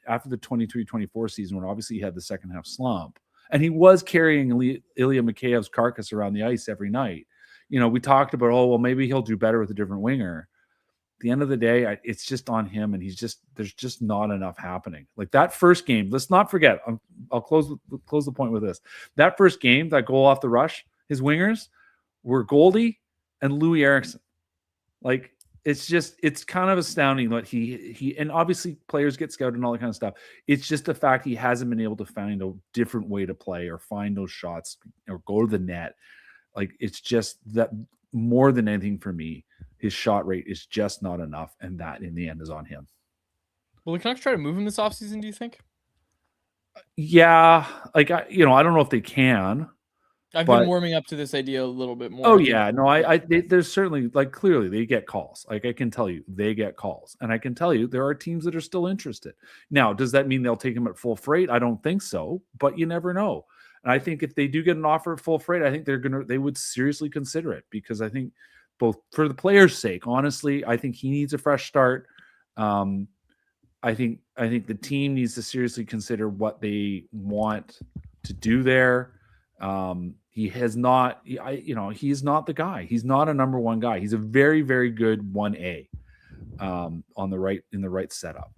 after the 23-24 season, when obviously he had the second half slump, and he was carrying Ilya Mikheyev's carcass around the ice every night. We talked about, maybe he'll do better with a different winger. At the end of the day, it's just on him, and there's just not enough happening. Like that first game, let's not forget, I'll close the point with this. That first game, that goal off the rush, his wingers were Goldie and Louis Eriksson. Like it's kind of astounding that he and obviously players get scouted and all that kind of stuff. It's just the fact he hasn't been able to find a different way to play or find those shots or go to the net. Like it's just that more than anything for me, his shot rate is just not enough, and that in the end is on him. Will the Canucks try to move him this offseason, do you think? Yeah, like I don't know if they can. I've been warming up to this idea a little bit more. Oh yeah, no, there's certainly, like, clearly they get calls. Like I can tell you, they get calls, and I can tell you there are teams that are still interested. Now, does that mean they'll take him at full freight? I don't think so, but you never know. And I think if they do get an offer at full freight, I think they would seriously consider it, because I think both for the player's sake, honestly, I think he needs a fresh start. I think the team needs to seriously consider what they want to do there. He has not, he's not the guy. He's not a number one guy. He's a very, very good 1A in the right setup.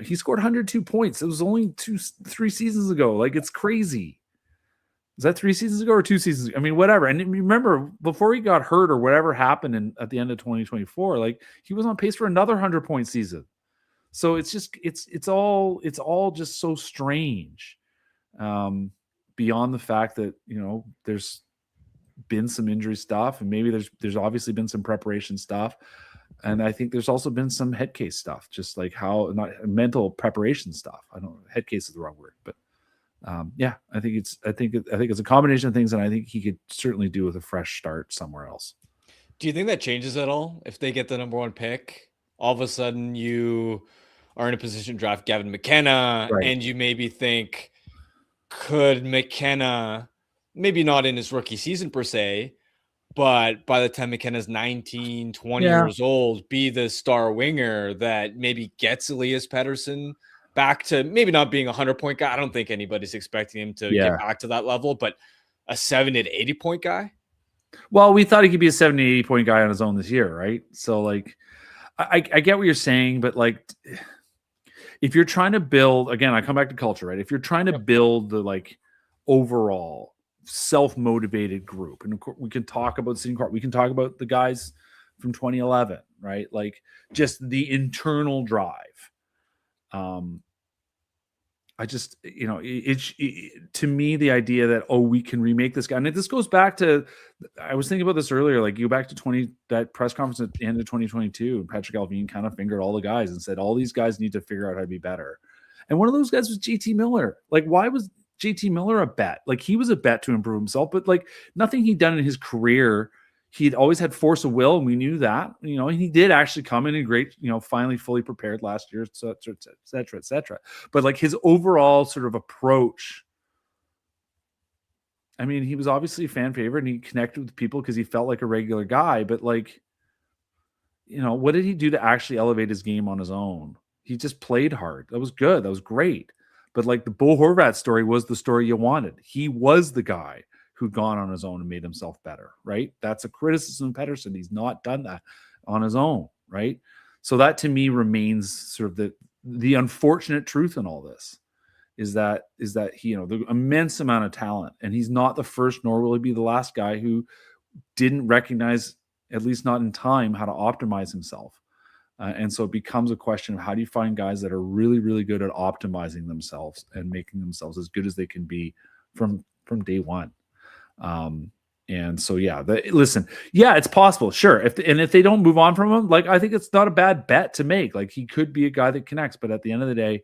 He scored 102 points. It was only 3 seasons ago. Like, it's crazy. Was that 3 seasons ago or 2 seasons ago? I mean, whatever. And remember, before he got hurt or whatever happened at the end of 2024, like he was on pace for another 100-point season. So it's just, it's all just so strange. Beyond the fact that, there's been some injury stuff, and maybe there's obviously been some preparation stuff. And I think there's also been some head case stuff, just like how not mental preparation stuff. Head case is the wrong word, but I think it's a combination of things, and I think he could certainly do with a fresh start somewhere else. Do you think that changes at all if they get the number 1 pick? All of a sudden you are in a position to draft Gavin McKenna, right, and you maybe think, could McKenna, maybe not in his rookie season per se, but by the time McKenna's 19, 20 years old, be the star winger that maybe gets Elias Pettersson back to maybe not being a 100-point guy. I don't think anybody's expecting him to get back to that level, but a 70 to 80-point guy. Well, we thought he could be a 70, 80-point guy on his own this year, right? So, like, I get what you're saying, but like, if you're trying to build, again, I come back to culture, right? If you're trying to build the like overall self-motivated group, and of course we can talk about Sidney Crosby, we can talk about the guys from 2011, right? Like just the internal drive. I just, to me, the idea that, we can remake this guy. And this goes back to, I was thinking about this earlier, like you go back to that press conference at the end of 2022, and Patrick Allvin kind of fingered all the guys and said, all these guys need to figure out how to be better. And one of those guys was JT Miller. Like, why was JT Miller a bet? Like, he was a bet to improve himself, but like nothing he'd done in his career, he'd always had force of will, and we knew that, and he did actually come in great, finally fully prepared last year, et cetera, et cetera. But like his overall sort of approach I mean, he was obviously a fan favorite and he connected with people because he felt like a regular guy. But like, what did he do to actually elevate his game on his own? He just played hard. That was good. That was great. But like the Bo Horvat story was the story you wanted. He was the guy who'd gone on his own and made himself better, right? That's a criticism of Pettersson. He's not done that on his own, right? So that to me remains sort of the unfortunate truth in all this is that he, the immense amount of talent, and he's not the first, nor will he be the last guy who didn't recognize, at least not in time, how to optimize himself. And so it becomes a question of how do you find guys that are really, really good at optimizing themselves and making themselves as good as they can be from day one. And so, listen, it's possible. Sure. If they don't move on from him, like, I think it's not a bad bet to make. Like, he could be a guy that connects, but at the end of the day,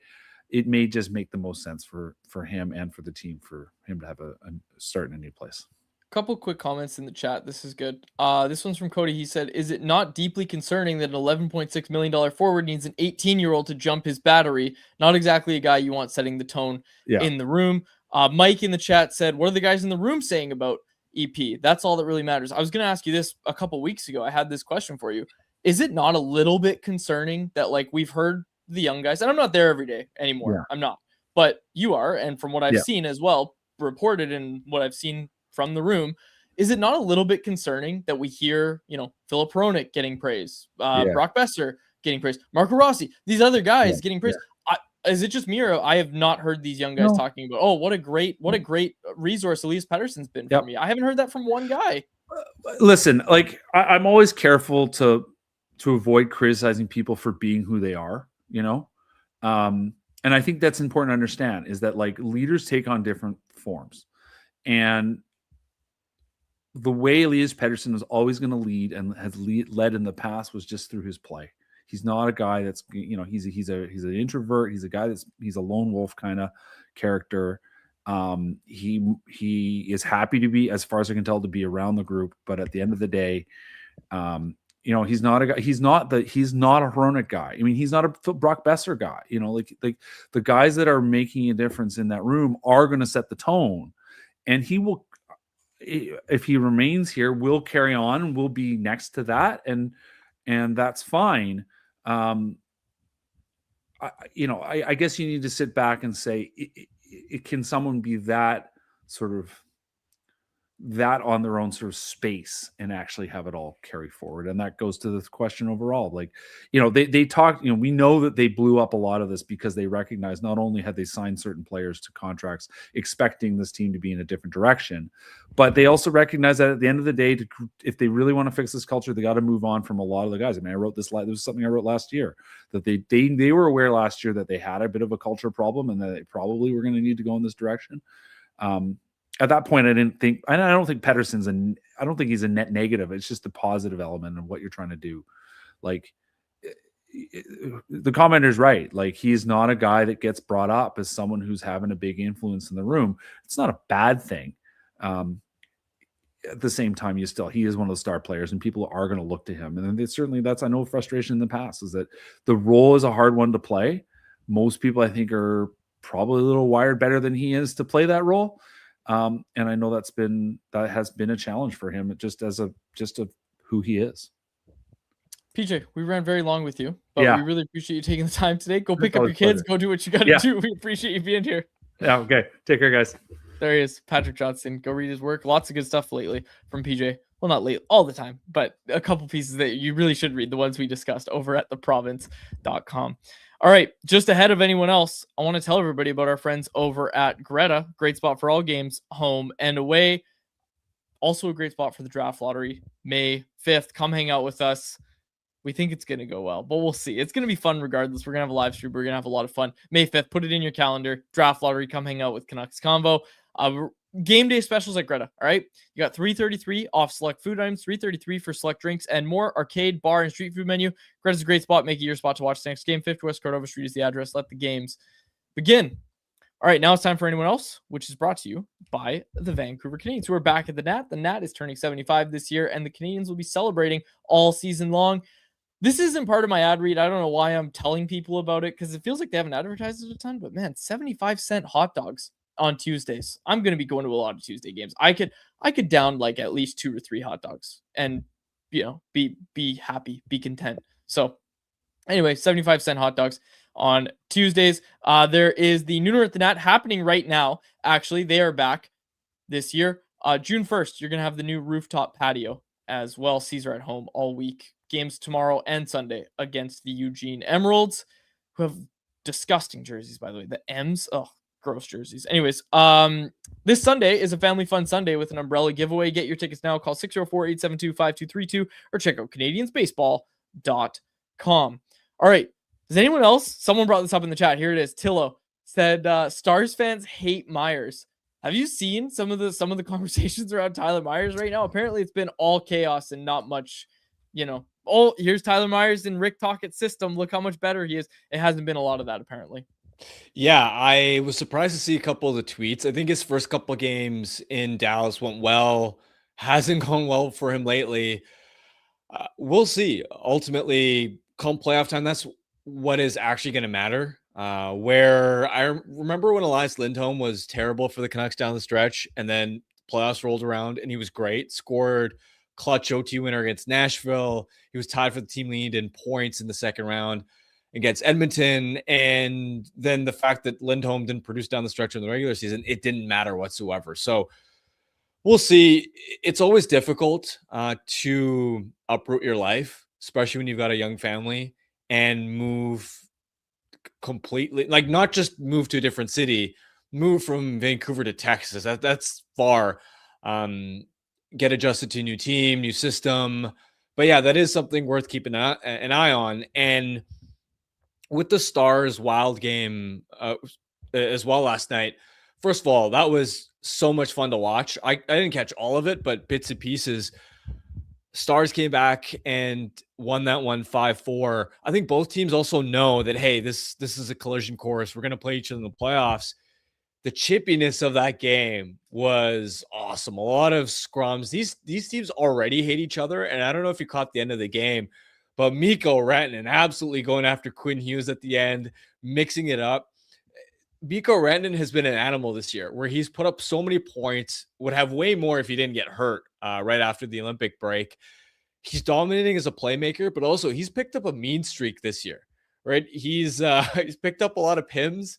it may just make the most sense for him and for the team, for him to have a start in a new place. Couple quick comments in the chat. This is good. This one's from Cody. He said, is it not deeply concerning that an $11.6 million forward needs an 18-year-old to jump his battery? Not exactly a guy you want setting the tone in the room. Mike in the chat said, what are the guys in the room saying about EP? That's all that really matters. I was going to ask you this a couple weeks ago. I had this question for you. Is it not a little bit concerning that, like, we've heard the young guys, and I'm not there every day anymore. Yeah. I'm not. But you are, and from what I've seen as well, reported and what I've seen from the room, is it not a little bit concerning that we hear, Philip Hronik getting praise, Brock Besser getting praise, Marco Rossi, these other guys getting praise? Is it just me, or I have not heard these young guys talking about, oh, what a great resource Elias Pettersson's been for me? I haven't heard that from one guy. Listen, like, I'm always careful to avoid criticizing people for being who they are, and I think that's important to understand, is that, like, leaders take on different forms, and the way Elias Pettersson is always going to lead and has led in the past was just through his play. He's not a guy that's, he's an introvert. He's a guy he's a lone wolf kind of character. He is happy to be, as far as I can tell, to be around the group. But at the end of the day, he's not a guy. He's not a Hronik guy. I mean, he's not a Brock Besser guy. Like the guys that are making a difference in that room are going to set the tone, and he will, if he remains here, will carry on and will be next to that, and that's fine. I guess you need to sit back and say, can someone be that sort of that on their own sort of space and actually have it all carry forward? And that goes to the question overall. Like, they talked, we know that they blew up a lot of this because they recognized not only had they signed certain players to contracts expecting this team to be in a different direction, but they also recognize that at the end of the day, if they really want to fix this culture, they got to move on from a lot of the guys. I mean, I wrote this was something I wrote last year, that they were aware last year that they had a bit of a culture problem and that they probably were going to need to go in this direction. At that point, I don't think Pettersson's I don't think he's a net negative. It's just a positive element of what you're trying to do. Like, the commenter's right. Like, he's not a guy that gets brought up as someone who's having a big influence in the room. It's not a bad thing. At the same time, he is one of the star players, and people are going to look to him. And then I know frustration in the past is that the role is a hard one to play. Most people, I think, are probably a little wired better than he is to play that role. And I know that has been a challenge for him, just of who he is. PJ, we ran very long with you, but we really appreciate you taking the time today. Go pick up your kids, go do what you got to do. We appreciate you being here. Yeah. Okay. Take care, guys. There he is, Patrick Johnston. Go read his work. Lots of good stuff lately from PJ. Well, not late, all the time, but a couple pieces that you really should read, the ones we discussed over at theprovince.com. All right, just ahead of anyone else, I want to tell everybody about our friends over at Greta. Great spot for all games, home and away. Also a great spot for the draft lottery, May 5th. Come hang out with us. We think it's going to go well, but we'll see. It's going to be fun regardless. We're going to have a live stream. We're going to have a lot of fun. May 5th, put it in your calendar. Draft lottery, come hang out with Canucks Convo. Game day specials at Greta, all right? You got $3.33 off select food items, $3.33 for select drinks, and more arcade, bar, and street food menu. Greta's a great spot. Make it your spot to watch the next game. 50 West Cordova Street is the address. Let the games begin. All right, now it's time for anyone else, which is brought to you by the Vancouver Canadians, who are back at the Nat. The Nat is turning 75 this year, and the Canadians will be celebrating all season long. This isn't part of my ad read. I don't know why I'm telling people about it, because it feels like they haven't advertised it a ton, but man, 75-cent hot dogs. on Tuesdays. I'm going to be going to a lot of Tuesday games. I could down like at least 2 or 3 hot dogs and, be happy, be content. So anyway, 75-cent hot dogs on Tuesdays. There is the Nooner at the Nat happening right now. Actually, they are back this year. June 1st, you're going to have the new rooftop patio as well. Caesar at home all week. Games tomorrow and Sunday against the Eugene Emeralds, who have disgusting jerseys, by the way. The M's, gross jerseys. Anyways, this Sunday is a family fun Sunday with an umbrella giveaway. Get your tickets now. Call 604-872-5232 or check out CanadiansBaseball.com. All right. Does anyone else? Someone brought this up in the chat. Here it is. Tillo said, Stars fans hate Myers. Have you seen some of the conversations around Tyler Myers right now? Apparently it's been all chaos and not much, here's Tyler Myers in Rick Tocchet's system. Look how much better he is. It hasn't been a lot of that, apparently. Yeah, I was surprised to see a couple of the tweets. I think his first couple of games in Dallas went well. Hasn't gone well for him lately. We'll see. Ultimately, come playoff time, that's what is actually going to matter. Where I remember when Elias Lindholm was terrible for the Canucks down the stretch, and then playoffs rolled around and he was great, scored clutch OT winner against Nashville. He was tied for the team lead in points in the second round against Edmonton. And then the fact that Lindholm didn't produce down the stretch in the regular season, it didn't matter whatsoever. So we'll see. It's always difficult to uproot your life, especially when you've got a young family, and move completely, like not just move to a different city, move from Vancouver to Texas. That's far. Get adjusted to a new team, new system. But yeah, that is something worth keeping an eye on. And with the Stars Wild game as well last night, first of all, that was so much fun to watch. I didn't catch all of it, but bits and pieces. Stars came back and won that one 5-4. I think both teams also know that, hey, this is a collision course. We're going to play each other in the playoffs. The chippiness of that game was awesome. A lot of scrums. These teams already hate each other, and I don't know if you caught the end of the game, but Mikko Rantanen absolutely going after Quinn Hughes at the end, mixing it up. Mikko Rantanen has been an animal this year, where he's put up so many points, would have way more if he didn't get hurt right after the Olympic break. He's dominating as a playmaker, but also he's picked up a mean streak this year, right? He's picked up a lot of PIMs,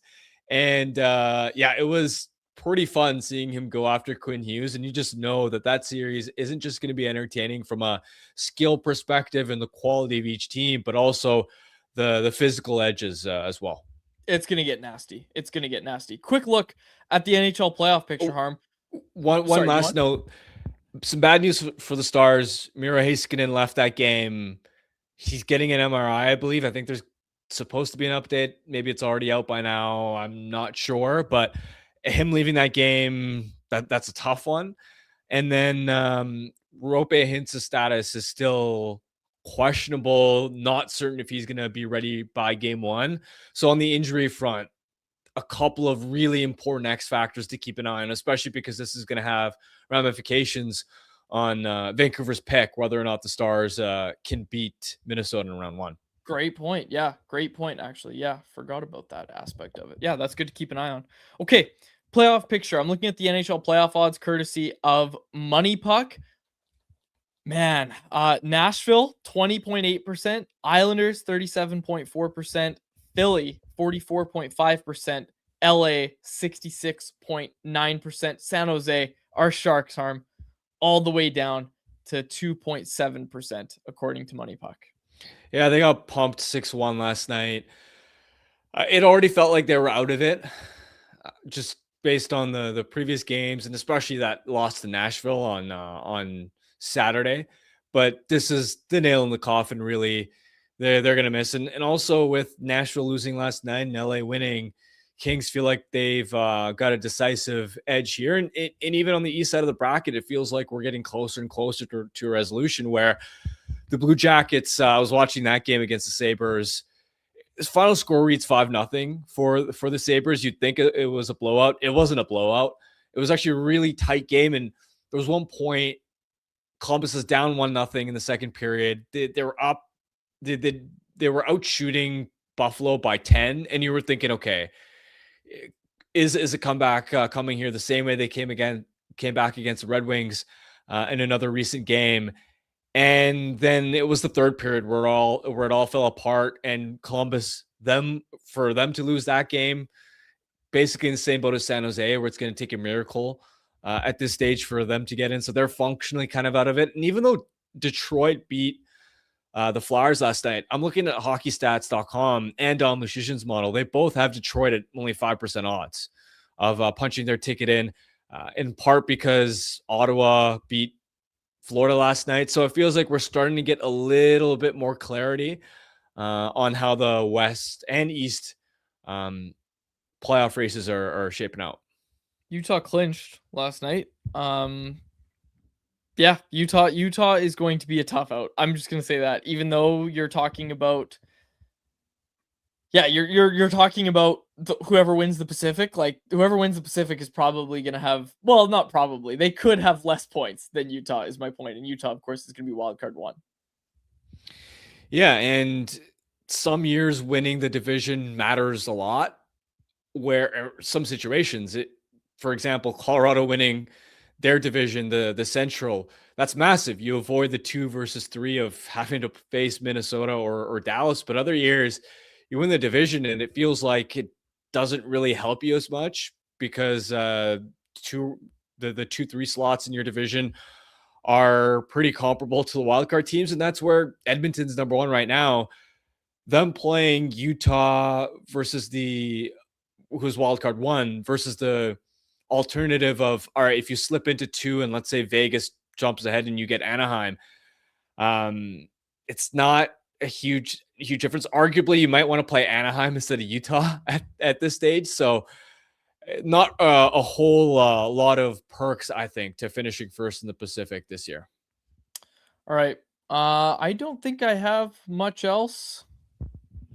and it was pretty fun seeing him go after Quinn Hughes. And you just know that series isn't just going to be entertaining from a skill perspective and the quality of each team, but also the physical edges as well. It's going to get nasty. It's going to get nasty. Quick look at the NHL playoff picture, Harm. One last note. Some bad news for the Stars. Miro Heiskanen left that game. He's getting an MRI, I believe. I think there's supposed to be an update. Maybe it's already out by now. I'm not sure. But him leaving that game, that's a tough one. And then Roope Hintz' status is still questionable, not certain if he's going to be ready by game one. So on the injury front, a couple of really important X factors to keep an eye on, especially because this is going to have ramifications on Vancouver's pick, whether or not the Stars can beat Minnesota in round one. Great point. Yeah, great point, actually. Yeah, forgot about that aspect of it. Yeah, that's good to keep an eye on. Okay, playoff picture. I'm looking at the NHL playoff odds courtesy of Money Puck. Man, Nashville, 20.8%, Islanders, 37.4%, Philly, 44.5%, LA, 66.9%, San Jose, our Sharks, Harm, all the way down to 2.7%, according to Money Puck. Yeah, they got pumped 6-1 last night. It already felt like they were out of it, just based on the previous games, and especially that loss to Nashville on Saturday. But this is the nail in the coffin, really. They're going to miss. And also with Nashville losing last night and LA winning, Kings feel like they've got a decisive edge here. And even on the east side of the bracket, it feels like we're getting closer and closer to a resolution where the Blue Jackets, I was watching that game against the Sabres. His final score reads 5-0 for the Sabres. You'd think it was a blowout. It wasn't a blowout. It was actually a really tight game. And there was one point, Columbus is down 1-0 in the second period. They were up. They were out shooting Buffalo by 10. And you were thinking, okay, is a comeback coming here the same way they came back against the Red Wings in another recent game. And then it was the third period where it all fell apart, and Columbus, for them to lose that game, basically in the same boat as San Jose, where it's going to take a miracle at this stage for them to get in. So they're functionally kind of out of it. And even though Detroit beat the Flyers last night, I'm looking at hockeystats.com and Don Lucian's model. They both have Detroit at only 5% odds of punching their ticket in part because Ottawa beat Florida last night. So it feels like we're starting to get a little bit more clarity on how the West and East playoff races are shaping out. Utah clinched last night. Yeah, Utah is going to be a tough out. I'm just going to say that, even though you're talking about, you're talking about whoever wins the Pacific. Like, whoever wins the Pacific is probably going to have, well, not probably, they could have less points than Utah, is my point. And Utah, of course, is going to be wildcard 1. Yeah, and some years winning the division matters a lot, where some situations, for example, Colorado winning their division, the Central, that's massive. You avoid the 2 versus 3 of having to face Minnesota or Dallas, but other years you win the division and it feels like it doesn't really help you as much because the 2-3 slots in your division are pretty comparable to the wildcard teams, and that's where Edmonton's number 1 right now. Them playing Utah versus who's wildcard 1 versus the alternative of, all right, if you slip into 2 and let's say Vegas jumps ahead and you get Anaheim, it's not a huge difference. Arguably, you might want to play Anaheim instead of Utah at this stage. So not a whole lot of perks, I think, to finishing first in the Pacific this year. All right. I don't think I have much else.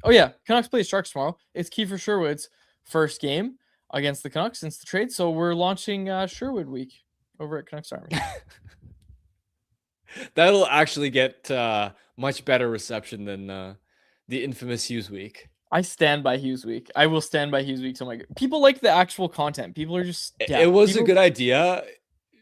Oh, yeah. Canucks play Sharks tomorrow. It's Kiefer Sherwood's first game against the Canucks since the trade. So we're launching Sherwood Week over at Canucks Army. That'll actually get much better reception than the infamous Hughes Week. I stand by Hughes Week. I will stand by Hughes Week. So people like the actual content. People are just... Yeah, it was a good idea.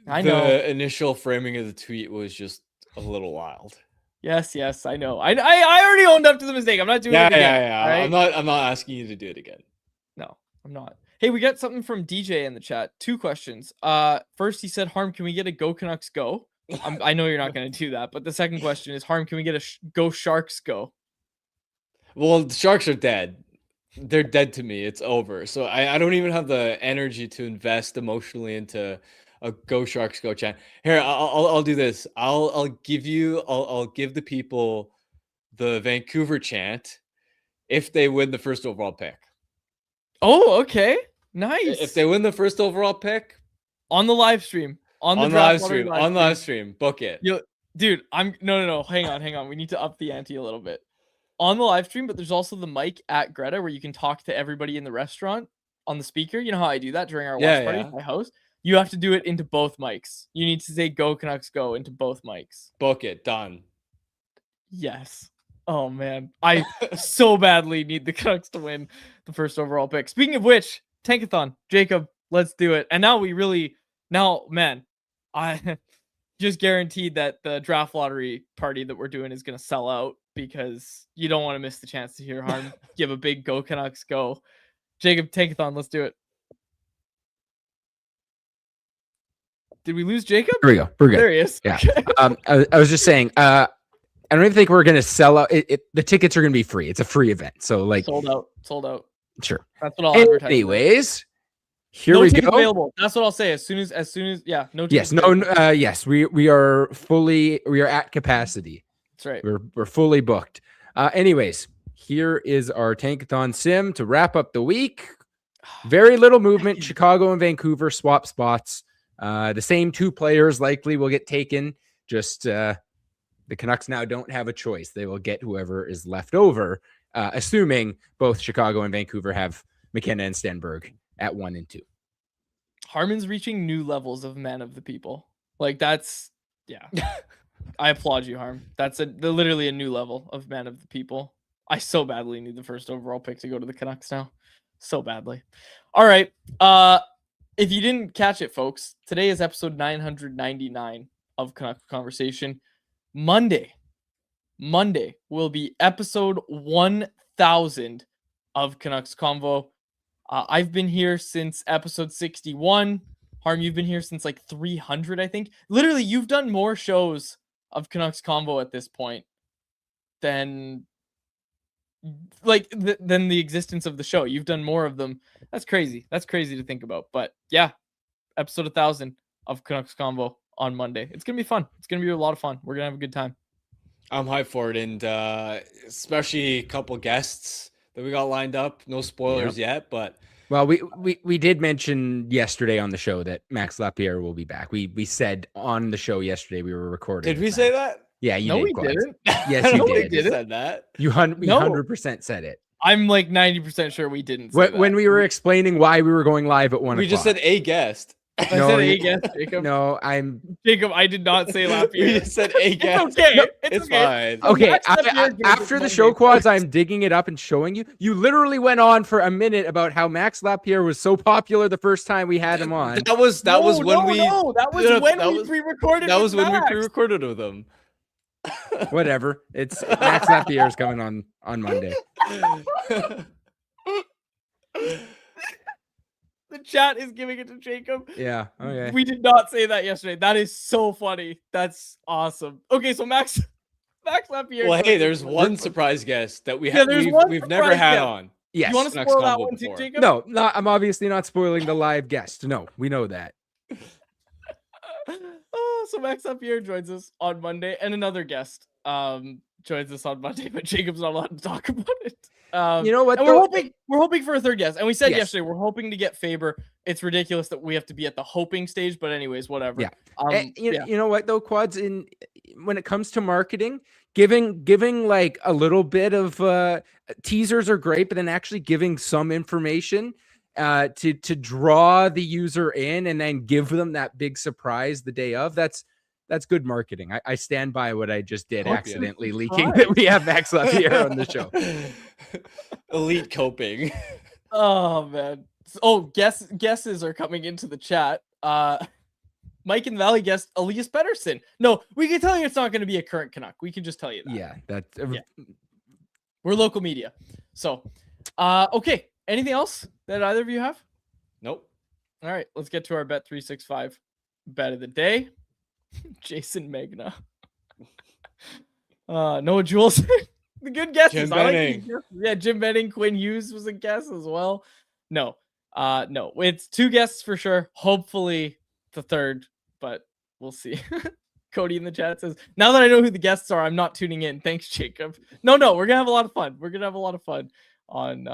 I know. The initial framing of the tweet was just a little wild. Yes, I know. I already owned up to the mistake. I'm not doing it again. Yeah. Right? I'm not asking you to do it again. No, I'm not. Hey, we got something from DJ in the chat. 2 questions. First, he said, Harm, can we get a Go Canucks Go? I know you're not going to do that, but the second question is, Harm, can we get a Go Sharks Go? Well, the Sharks are dead. They're dead to me. It's over. So I don't even have the energy to invest emotionally into a Go Sharks Go chant. Here, I'll do this. I'll give the people the Vancouver chant if they win the first overall pick. Oh, okay. Nice. If they win the first overall pick on the live stream, on the live stream, book it. Yo, dude, no. Hang on. We need to up the ante a little bit. On the live stream, but there's also the mic at Greta where you can talk to everybody in the restaurant on the speaker. You know how I do that during our watch party? I host. You have to do it into both mics. You need to say Go Canucks Go into both mics. Book it. Done. Yes. Oh, man. I so badly need the Canucks to win the first overall pick. Speaking of which, Tankathon. Jacob, let's do it. And now, man, I just guaranteed that the draft lottery party that we're doing is going to sell out because you don't want to miss the chance to hear Harm give a big Go Canucks Go. Jacob, Tankathon, let's do it. Did we lose Jacob? Here we go. We're good. There he is. Yeah. I was just saying, I don't even think we're going to sell out. The tickets are going to be free. It's a free event. So like sold out. Sure. That's what I'll advertise. Anyways, here no we tickets go. Available. That's what I'll say. As soon as yeah, no tickets. Yes, yes, we are at capacity. That's right. We're fully booked. Anyways, here is our Tankathon sim to wrap up the week. Very little movement. Chicago and Vancouver swap spots. The same 2 players likely will get taken. Just the Canucks now don't have a choice. They will get whoever is left over, assuming both Chicago and Vancouver have McKenna and Stenberg at 1 and 2. Harman's reaching new levels of man of the people. Like that's, yeah. I applaud you, Harm. That's literally a new level of man of the people. I so badly need the first overall pick to go to the Canucks now. so badly. All right. If you didn't catch it, folks, today is episode 999 of Canucks Conversation. Monday will be episode 1000 of Canucks Convo. I've been here since episode 61. Harm, you've been here since like 300, I think. Literally, you've done more shows of Canucks Convo at this point than than the existence of the show. You've done more of them. That's crazy. That's crazy to think about. But yeah, episode 1000 of Canucks Convo on Monday. It's gonna be fun. It's gonna be a lot of fun. We're gonna have a good time. I'm hyped for it, and especially a couple guests that we got lined up. No spoilers yet, but well, we did mention yesterday on the show that Max Lapierre will be back. We said on the show yesterday we were recording. Did we say that? Yeah, you no, did. We didn't. Yes, you did. You said that. You 100% said it. I'm like 90% sure we didn't say that. When we were explaining why we were going live at 1 o'clock. We just said a guest. I said a guest, Jacob. No, Jacob, I did not say Lapierre. We just said a guest. It's okay. No, it's fine. Okay, after the show quads, I'm digging it up and showing you. You literally went on for a minute about how Max Lapierre was so popular the first time we had him on. That was when we pre-recorded. That was when we pre-recorded with him. Whatever. It's Max Lapierre's coming on Monday. The chat is giving it to Jacob. Yeah. Okay. We did not say that yesterday. That is so funny. That's awesome. Okay, so Max Lapierre. Well, hey, there's one surprise guest that we've never had on. Yes. You want to spoil that one too, Jacob? No, I'm obviously not spoiling the live guest. No, we know that. So Max Lapierre joins us on Monday, and another guest joins us on Monday, but Jacob's not allowed to talk about it. You know what? We're hoping for a third guest, and we said yesterday we're hoping to get Faber. It's ridiculous that we have to be at the hoping stage, but anyways, whatever. Yeah. You know what though, Quads? When it comes to marketing, giving like a little bit of teasers are great, but then actually giving some information to draw the user in and then give them that big surprise the day of. That's good marketing. I stand by what I just did, accidentally leaking that we have Max Lapierre on the show. Elite coping. Oh man. Oh, guesses are coming into the chat. Mike in the Valley guessed Elias Pettersson. No, we can tell you it's not going to be a current Canuck. We can just tell you that. Yeah, We're local media. So, okay. Anything else that either of you have? Nope. All right, let's get to our Bet365 bet of the day. Jason Magna. Noah Jules. The good guesses. Jim Benning. Jim Benning. Quinn Hughes was a guess as well. No. It's two guesses for sure. Hopefully the third, but we'll see. Cody in the chat says, now that I know who the guests are, I'm not tuning in. Thanks, Jacob. No, we're gonna have a lot of fun. We're gonna have a lot of fun on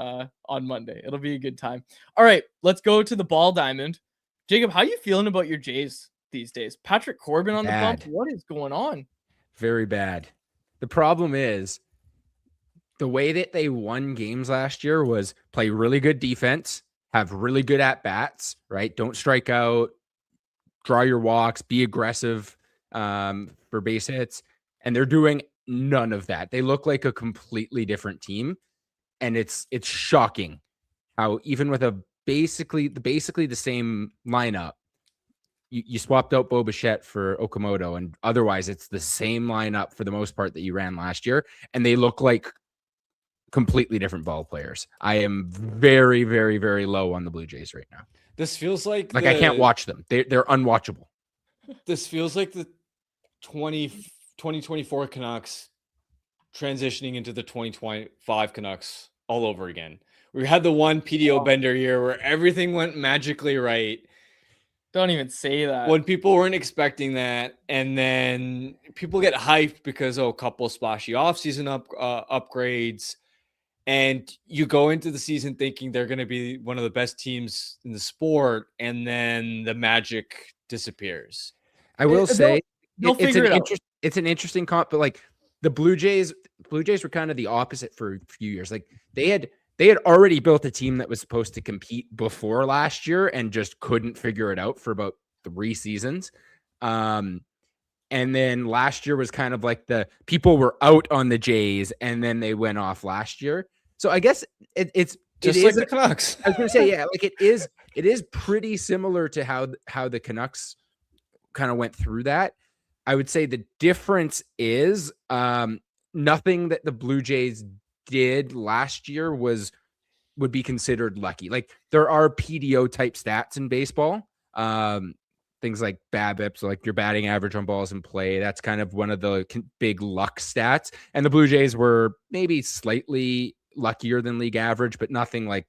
Monday. It'll be a good time. All right, let's go to the ball diamond. Jacob, how you feeling about your Jays these days? Patrick Corbin on the bump. What is going on? Very bad. The problem is the way that they won games last year was play really good defense, have really good at bats, right? Don't strike out, draw your walks, be aggressive for base hits. And they're doing none of that. They look like a completely different team. And it's shocking how even with basically the same lineup, you swapped out Bo Bichette for Okamoto, and otherwise it's the same lineup for the most part that you ran last year, and they look like completely different ball players. I am very, very, very low on the Blue Jays right now. This feels like I can't watch them. They're unwatchable. This feels like the 2024 Canucks transitioning into the 2025 Canucks all over again. We had the one PDO Bender year where everything went magically right. Don't even say that. When people weren't expecting that, and then people get hyped because a couple splashy offseason upgrades, and you go into the season thinking they're going to be one of the best teams in the sport, and then the magic disappears. I will say it's an interesting comp, but like the Blue Jays were kind of the opposite for a few years. Like they had already built a team that was supposed to compete before last year and just couldn't figure it out for about 3 seasons. And then last year was kind of like the people were out on the Jays and then they went off last year. So I guess it's Just like the Canucks. I was going to say, yeah, like it is pretty similar to how the Canucks kind of went through that. I would say the difference is nothing that the Blue Jays did last year would be considered lucky. Like there are PDO type stats in baseball. Things like BABIP, so like your batting average on balls in play. That's kind of one of the big luck stats. And the Blue Jays were maybe slightly luckier than league average, but nothing like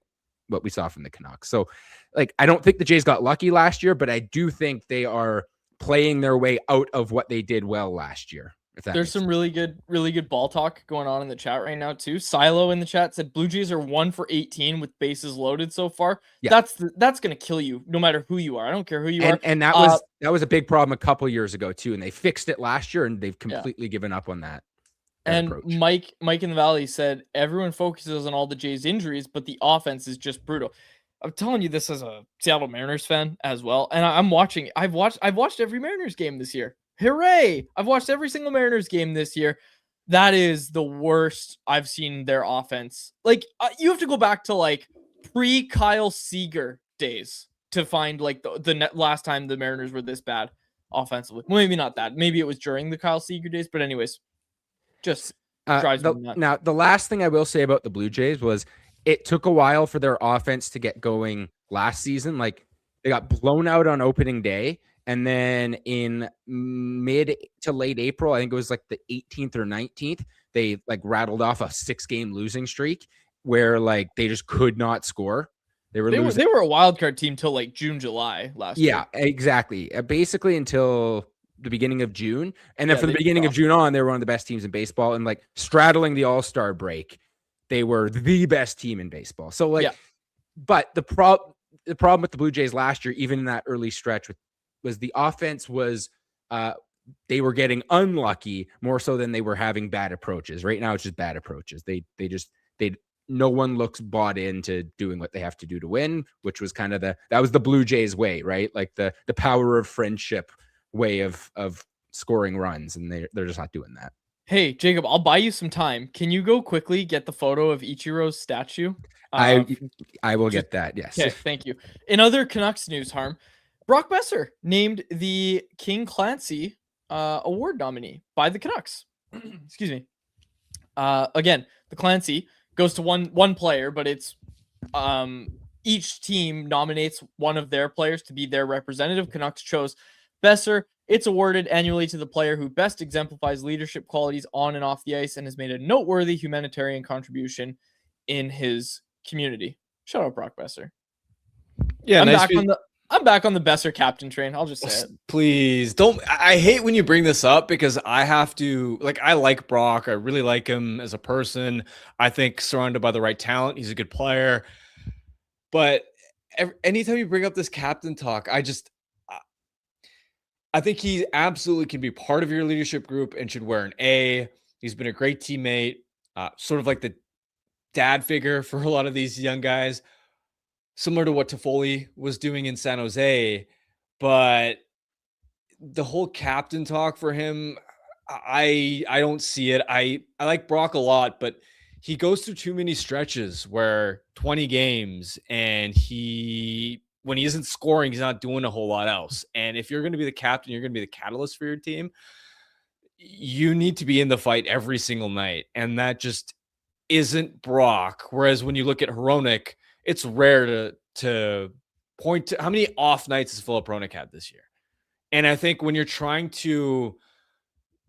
what we saw from the Canucks. So like, I don't think the Jays got lucky last year, but I do think they are playing their way out of what they did well last year. There's some really good ball talk going on in the chat right now too. Silo in the chat said Blue Jays are 1 for 18 with bases loaded so far. Yeah. That's gonna kill you no matter who you are. I don't care who you are. And that was a big problem a couple years ago too, and they fixed it last year, and they've completely given up on that. And approach. Mike in the Valley said everyone focuses on all the Jays injuries, but the offense is just brutal. I'm telling you this as a Seattle Mariners fan as well, and I've watched every Mariners game this year. Hooray! I've watched every single Mariners game this year. That is the worst I've seen their offense. Like you have to go back to like pre-Kyle Seager days to find like the last time the Mariners were this bad offensively. Well, maybe not that. Maybe it was during the Kyle Seager days. But anyways, just drives me nuts. Now, the last thing I will say about the Blue Jays was it took a while for their offense to get going last season. Like they got blown out on opening day. And then in mid to late April, I think it was like the 18th or 19th, they like rattled off a 6-game losing streak where like they just could not score. They were a wild card team till like June, July last year. Yeah, exactly. Basically until the beginning of June. And then from the beginning of June on, they were one of the best teams in baseball. And like straddling the All-Star break, they were the best team in baseball. So like, but the problem with the Blue Jays last year, even in that early stretch was the offense was they were getting unlucky more so than they were having bad approaches. Right now it's just bad approaches. No one looks bought into doing what they have to do to win, which was kind of that was the Blue Jays way, right? Like the power of friendship way of scoring runs, and they're just not doing that. Hey Jacob, I'll buy you some time. Can you go quickly get the photo of Ichiro's statue? I will get that. Yes. Okay, thank you. In other Canucks news, Harm, Brock Besser named the King Clancy award nominee by the Canucks. Excuse me. Again, the Clancy goes to one player, but it's each team nominates one of their players to be their representative. Canucks chose Besser. It's awarded annually to the player who best exemplifies leadership qualities on and off the ice and has made a noteworthy humanitarian contribution in his community. Shout out Brock Besser. Yeah, I'm back on the Besser captain train. I'll just say it. Please don't. I hate when you bring this up because I have to, like, I like Brock. I really like him as a person. I think surrounded by the right talent, he's a good player. But anytime you bring up this captain talk, I think he absolutely can be part of your leadership group and should wear an A. He's been a great teammate, sort of like the dad figure for a lot of these young guys. Similar to what Toffoli was doing in San Jose, but the whole captain talk for him, I don't see it. I like Brock a lot, but he goes through too many stretches where 20 games and when he isn't scoring, he's not doing a whole lot else. And if you're going to be the captain, you're going to be the catalyst for your team. You need to be in the fight every single night, and that just isn't Brock. Whereas when you look at Hronek, it's rare to point to how many off nights has Filip Hronek had this year. And I think when you're trying to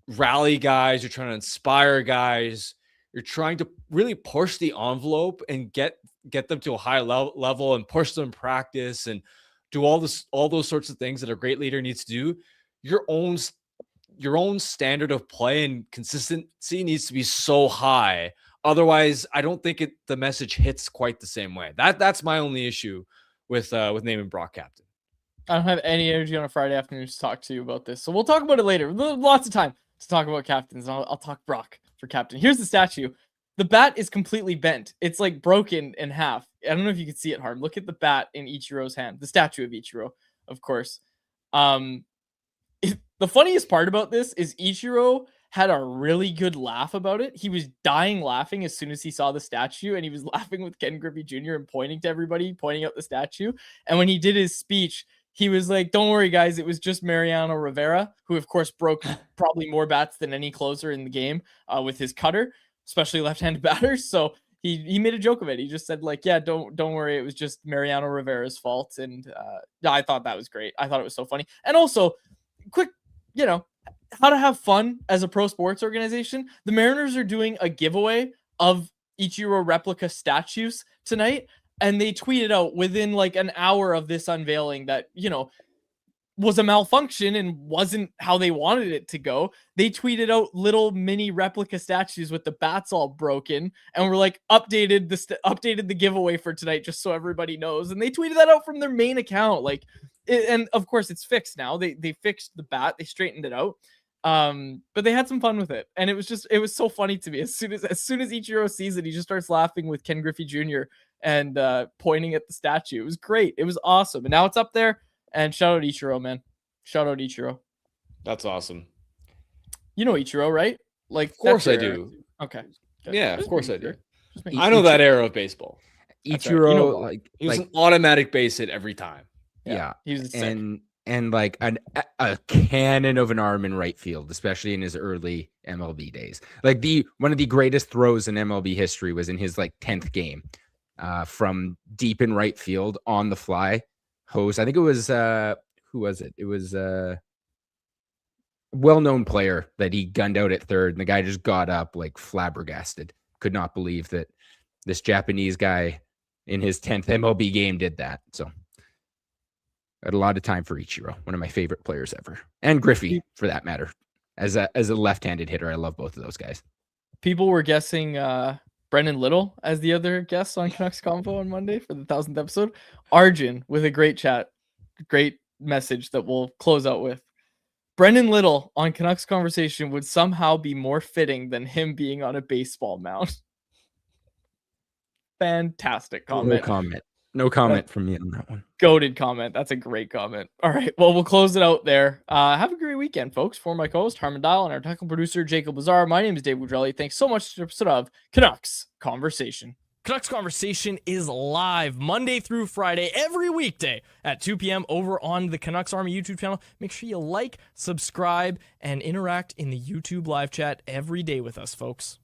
rally guys, you're trying to inspire guys, you're trying to really push the envelope and get them to a high level and push them in practice and do all those sorts of things that a great leader needs to do. Your own standard of play and consistency needs to be so high. Otherwise, I don't think the message hits quite the same way. That's my only issue with naming Brock captain. I don't have any energy on a Friday afternoon to talk to you about this, so we'll talk about it later. Lots of time to talk about captains, and I'll talk Brock for captain. Here's the statue. The bat is completely bent. It's like broken in half. I don't know if you can see it, Harm. Look at the bat in Ichiro's hand. The statue of Ichiro, of course. The funniest part about this is Ichiro had a really good laugh about it. He was dying laughing as soon as he saw the statue, and he was laughing with Ken Griffey Jr. and pointing to everybody, pointing out the statue. And when he did his speech, he was like, "Don't worry, guys. It was just Mariano Rivera, who, of course, broke probably more bats than any closer in the game with his cutter, especially left-handed batters." So he made a joke of it. He just said, like, "Yeah, don't worry. It was just Mariano Rivera's fault." And I thought that was great. I thought it was so funny. And also, quick, how to have fun as a pro sports organization. The Mariners are doing a giveaway of Ichiro replica statues tonight. And they tweeted out within like an hour of this unveiling that, was a malfunction and wasn't how they wanted it to go. They tweeted out little mini replica statues with the bats all broken, and were like, updated the giveaway for tonight just so everybody knows. And they tweeted that out from their main account. And of course it's fixed now. They fixed the bat, they straightened it out. But they had some fun with it, and it was so funny to me. As soon as Ichiro sees it, he just starts laughing with Ken Griffey Jr. and pointing at the statue. It was great. It was awesome. And now it's up there. And shout out Ichiro, man. Shout out Ichiro. That's awesome. You know Ichiro, right? Like, of course I do. Okay. Good. Yeah, of course I do. I know that era of baseball. Ichiro, right. He was an automatic base hit every time. Yeah. He was sick. And like a cannon of an arm in right field, especially in his early MLB days. Like one of the greatest throws in MLB history was in his 10th game, from deep in right field on the fly. Hose. I think it was who was it? It was a well-known player that he gunned out at third, and the guy just got up like flabbergasted. Could not believe that this Japanese guy in his 10th MLB game did that. So I had a lot of time for Ichiro, one of my favorite players ever. And Griffey, for that matter. As a left-handed hitter, I love both of those guys. People were guessing Brendan Little as the other guest on Canucks Convo on Monday for the 1000th episode. Arjun with a great message that we'll close out with. Brendan Little on Canucks Conversation would somehow be more fitting than him being on a baseball mound. Fantastic comment. No comment from me on that one. Goated comment. That's a great comment. All right. Well, we'll close it out there. Have a great weekend, folks. For my co-host, Harman Dial, and our technical producer, Jacob Lazar, my name is Dave Woodrelli. Thanks so much for the episode of Canucks Conversation. Canucks Conversation is live Monday through Friday, every weekday at 2 p.m. over on the Canucks Army YouTube channel. Make sure you like, subscribe, and interact in the YouTube live chat every day with us, folks.